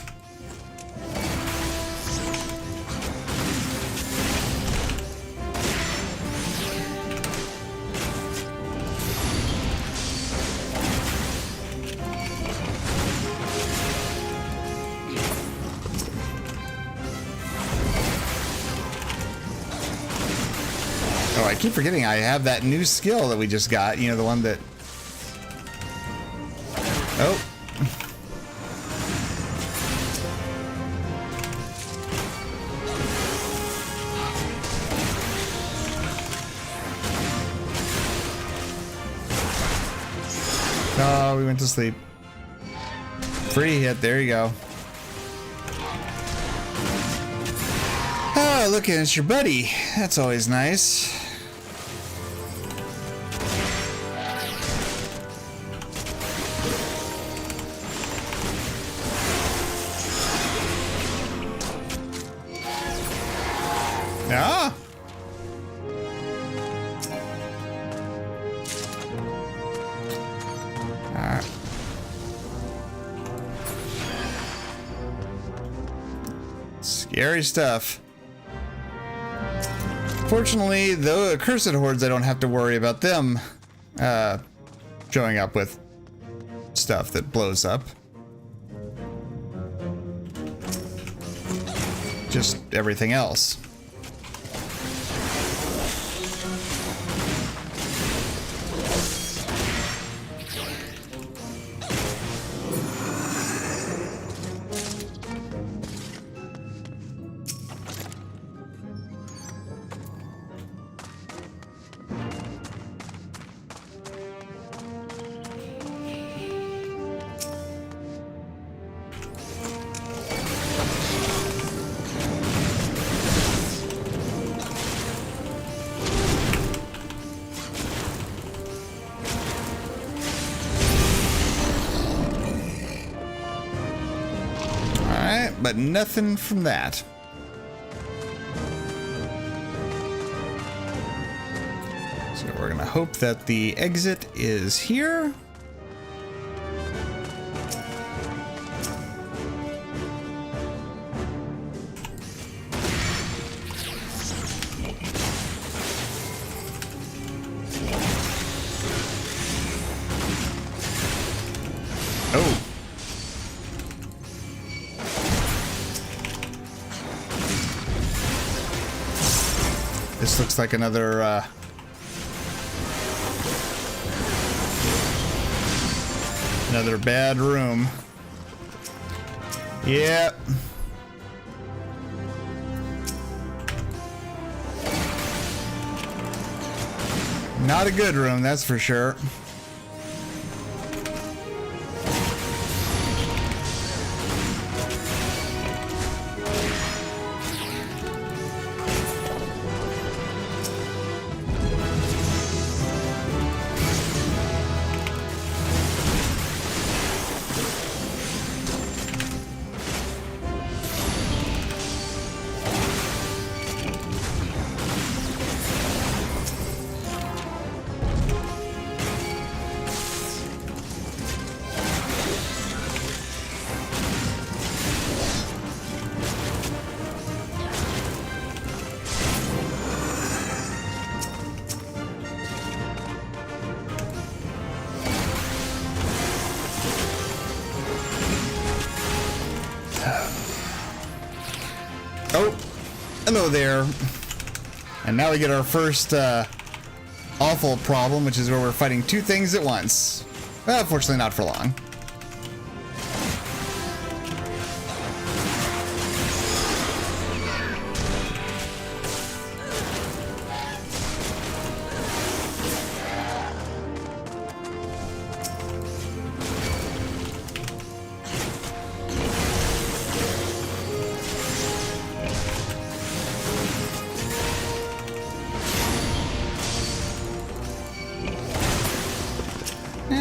Oh, I keep forgetting I have that new skill that we just got. You know, the one that... Oh. Oh, we went to sleep. Free hit. There you go. Oh, look, it's your buddy. That's always nice. Ah! Alright. Scary stuff. Fortunately, the cursed hordes, I don't have to worry about them showing up with stuff that blows up. Just everything else. But nothing from that. So we're gonna hope that the exit is here. Oh. This looks like another another bad room. Yep. Not a good room, that's for sure. Oh, hello there. And now we get our first awful problem, which is where we're fighting two things at once. Well, fortunately not for long.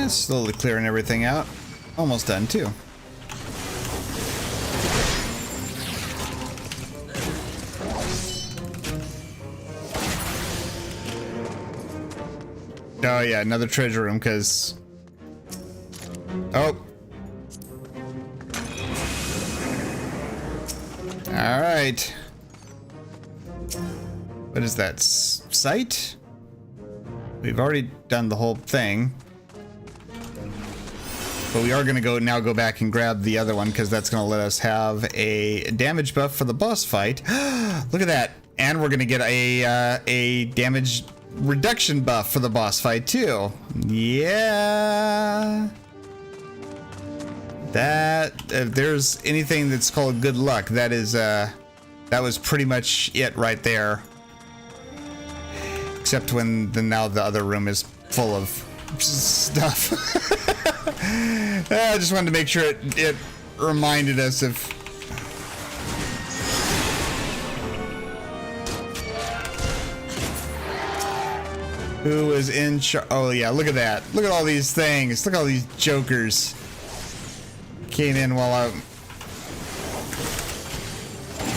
Slowly clearing everything out. Almost done too. Oh yeah, another treasure room, because... Oh. Alright. What is that? Sight? We've already done the whole thing. But we are going to go back and grab the other one, because that's going to let us have a damage buff for the boss fight. Look at that. And we're going to get a damage reduction buff for the boss fight too. Yeah. That, if there's anything that's called good luck, that is, that was pretty much it right there. Except when now the other room is full of stuff. I just wanted to make sure it reminded us of... Who was in charge? Oh yeah, look at that. Look at all these things. Look at all these jokers. Came in while I...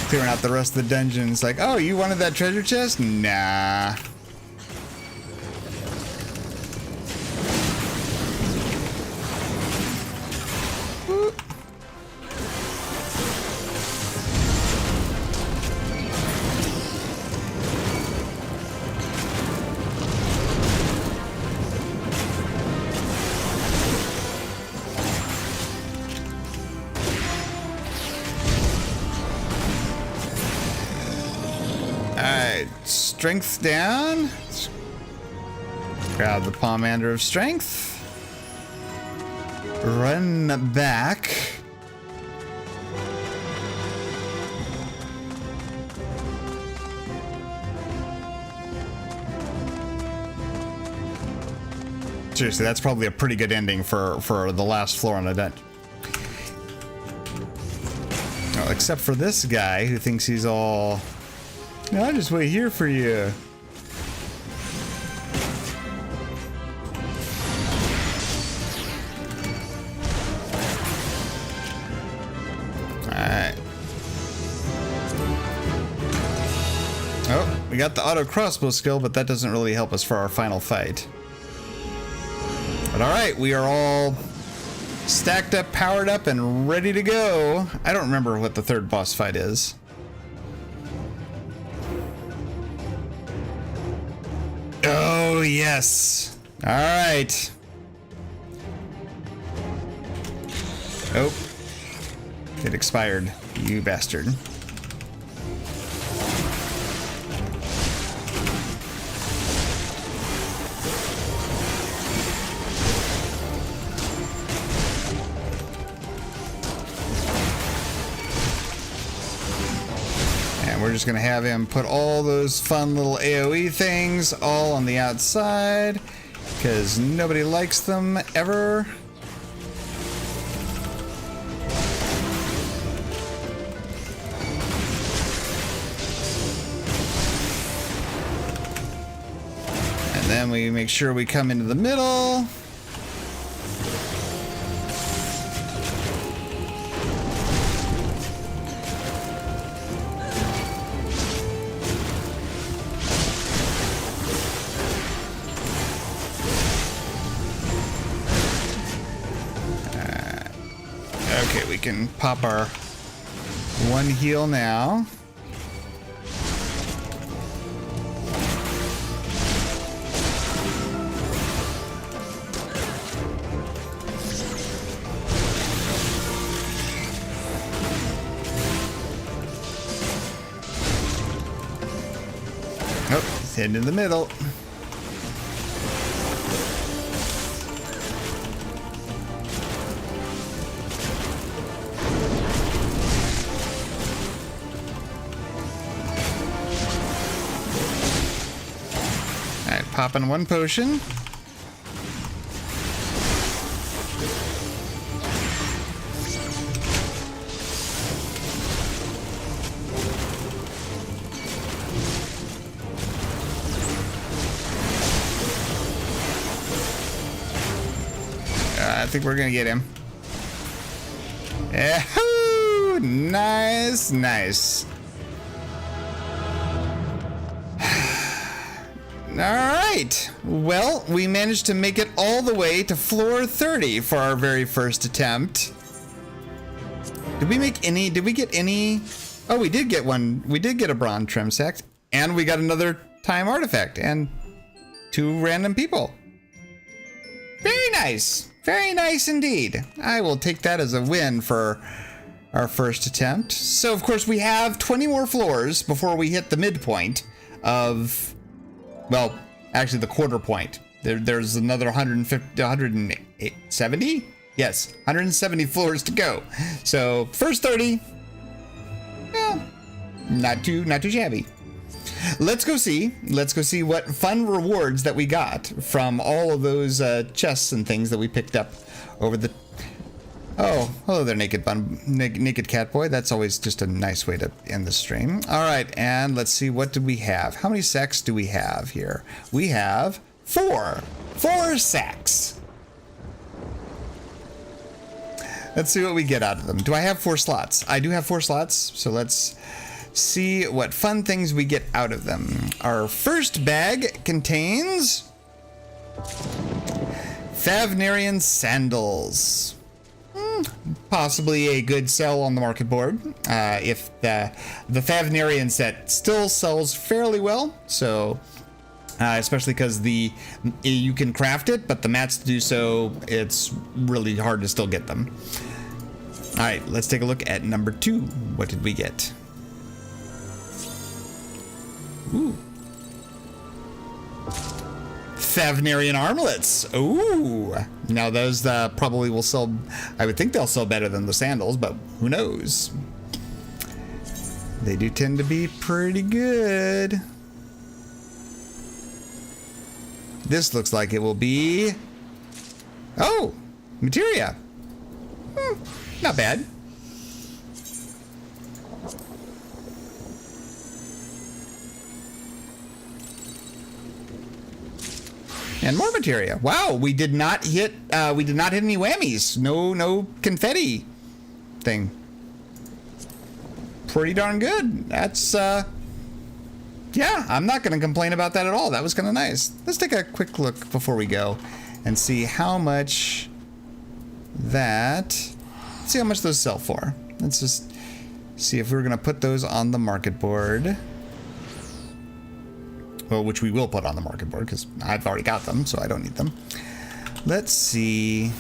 Clearing out the rest of the dungeon. It's like, oh, you wanted that treasure chest? Nah. Strength down. Let's grab the Pomander of Strength. Run back. Seriously, that's probably a pretty good ending for the last floor on a dungeon. Well, except for this guy who thinks he's all... No, I'll just wait here for you. Alright. Oh, we got the auto crossbow skill, but that doesn't really help us for our final fight. But alright, we are all stacked up, powered up, and ready to go. I don't remember what the third boss fight is. Oh, yes. All right. Oh. It expired, you bastard. We're just gonna have him put all those fun little AoE things all on the outside because nobody likes them ever. And then we make sure we come into the middle. Okay, we can pop our one heal now. Oh, he's heading in the middle. Popping one potion. I think we're gonna get him. Yahoo! Nice, nice. Alright, well, we managed to make it all the way to floor 30 for our very first attempt. Did we get any? Oh, we did get one. We did get a bronze trim sect, and we got another time artifact, and 2 random people. Very nice indeed. I will take that as a win for our first attempt. So, of course, we have 20 more floors before we hit the midpoint of... Well, actually the quarter point. There's another 170? Yes, 170 floors to go. So first 30, not too shabby. Let's go see what fun rewards that we got from all of those chests and things that we picked up over the... Oh, hello there, naked cat boy. That's always just a nice way to end the stream. All right, and let's see, what did we have? How many sacks do we have here? We have 4 sacks. Let's see what we get out of them. Do I have 4 slots? I do have 4 slots, so let's see what fun things we get out of them. Our first bag contains Thavnarian sandals. Possibly a good sell on the market board. If the Thavnarian set still sells fairly well, so especially because you can craft it, but the mats to do so, it's really hard to still get them. All right, let's take a look at number 2. What did we get? Ooh. Thavnarian armlets. Ooh. Now those probably will sell, I would think they'll sell better than the sandals, but who knows? They do tend to be pretty good. This looks like it will be, oh, materia. Not bad. And more materia. Wow, we did not hit any whammies. No confetti thing. Pretty darn good. That's yeah, I'm not gonna complain about that at all. That was kind of nice. Let's take a quick look before we go and see how much let's see how much those sell for. Let's just see if we're gonna put those on the market board. Well, which we will put on the market board because I've already got them, so I don't need them. Let's see.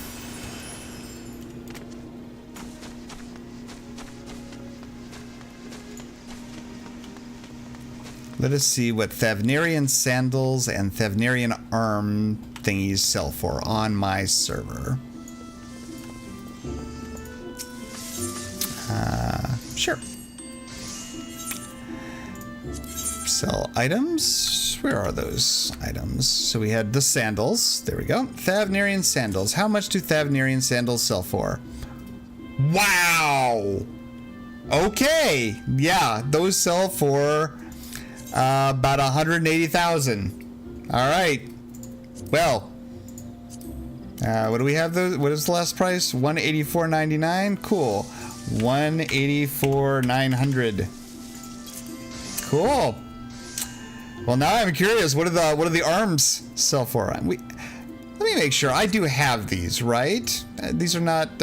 Let us see what Thavnarian sandals and Thavnarian arm thingies sell for on my server. Sure. Sell items. Where are those items? So we had the sandals. There we go. Thavnarian sandals. How much do Thavnarian sandals sell for? Wow. Okay. Yeah, those sell for about 180,000. All right. Well, what do we have? What is the last price? 184.99. Cool. 184,900. Cool. Well, now I'm curious. What do the arms sell for? Let me make sure. I do have these, right? These are not.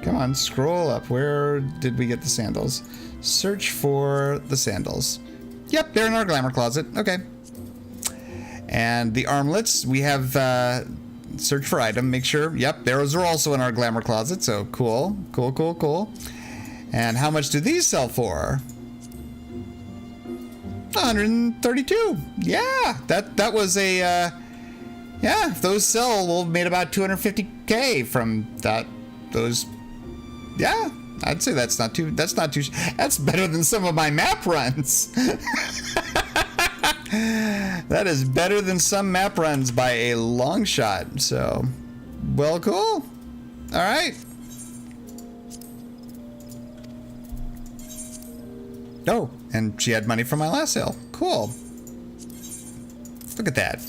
Come on, scroll up. Where did we get the sandals? Search for the sandals. Yep, they're in our glamour closet. Okay. And the armlets, we have search for item. Make sure. Yep, those are also in our glamour closet. So cool, cool, cool, cool. And how much do these sell for? 132. Yeah, that was a yeah. If those sell, we'll have made about 250K from that. Those, yeah. I'd say that's better than some of my map runs. That is better than some map runs by a long shot. So, well, cool. All right. Oh, and she had money from my last sale. Cool. Look at that.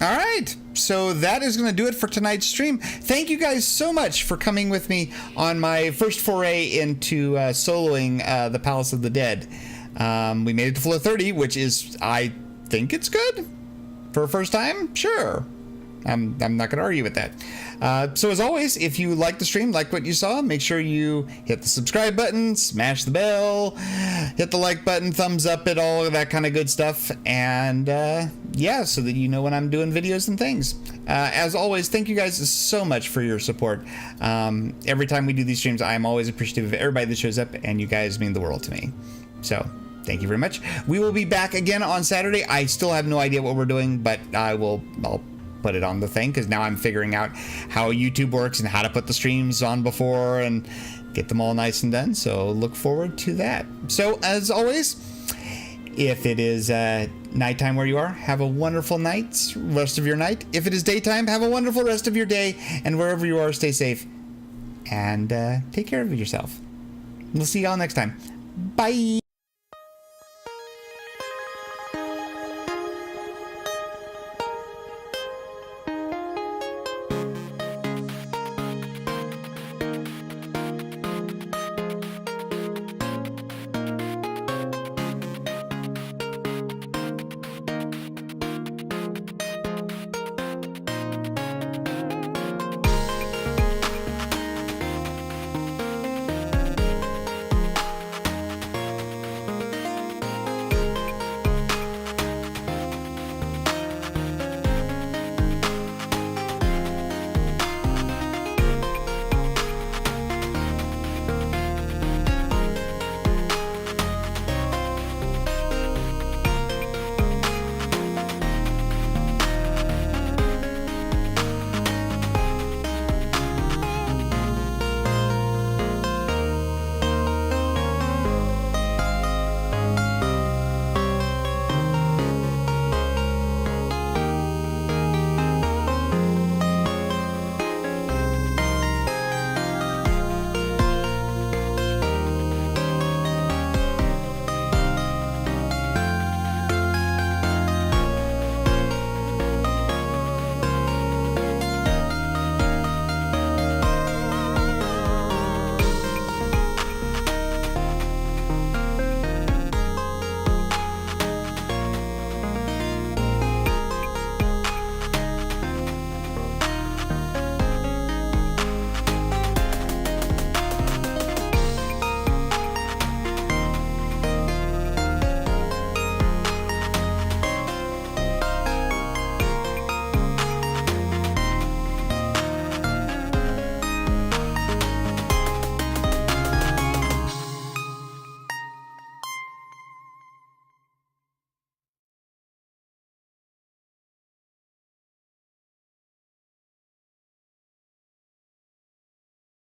All right. So that is going to do it for tonight's stream. Thank you guys so much for coming with me on my first foray into soloing the Palace of the Dead. We made it to floor 30, which is, I think it's good for a first time. Sure. I'm not going to argue with that. So as always, if you like the stream, like what you saw, make sure you hit the subscribe button, smash the bell, hit the like button, thumbs up it, all of that kind of good stuff. And yeah, so that you know when I'm doing videos and things. As always, thank you guys so much for your support. Every time we do these streams, I'm always appreciative of everybody that shows up, and you guys mean the world to me. So thank you very much. We will be back again on Saturday. I still have no idea what we're doing, but I'll put it on the thing because now I'm figuring out how YouTube works and how to put the streams on before and get them all nice and done. So look forward to that. So as always, if it is nighttime where you are, have a wonderful rest of your night. If it is daytime, have a wonderful rest of your day, and wherever you are, stay safe and take care of yourself. We'll see y'all next time. Bye.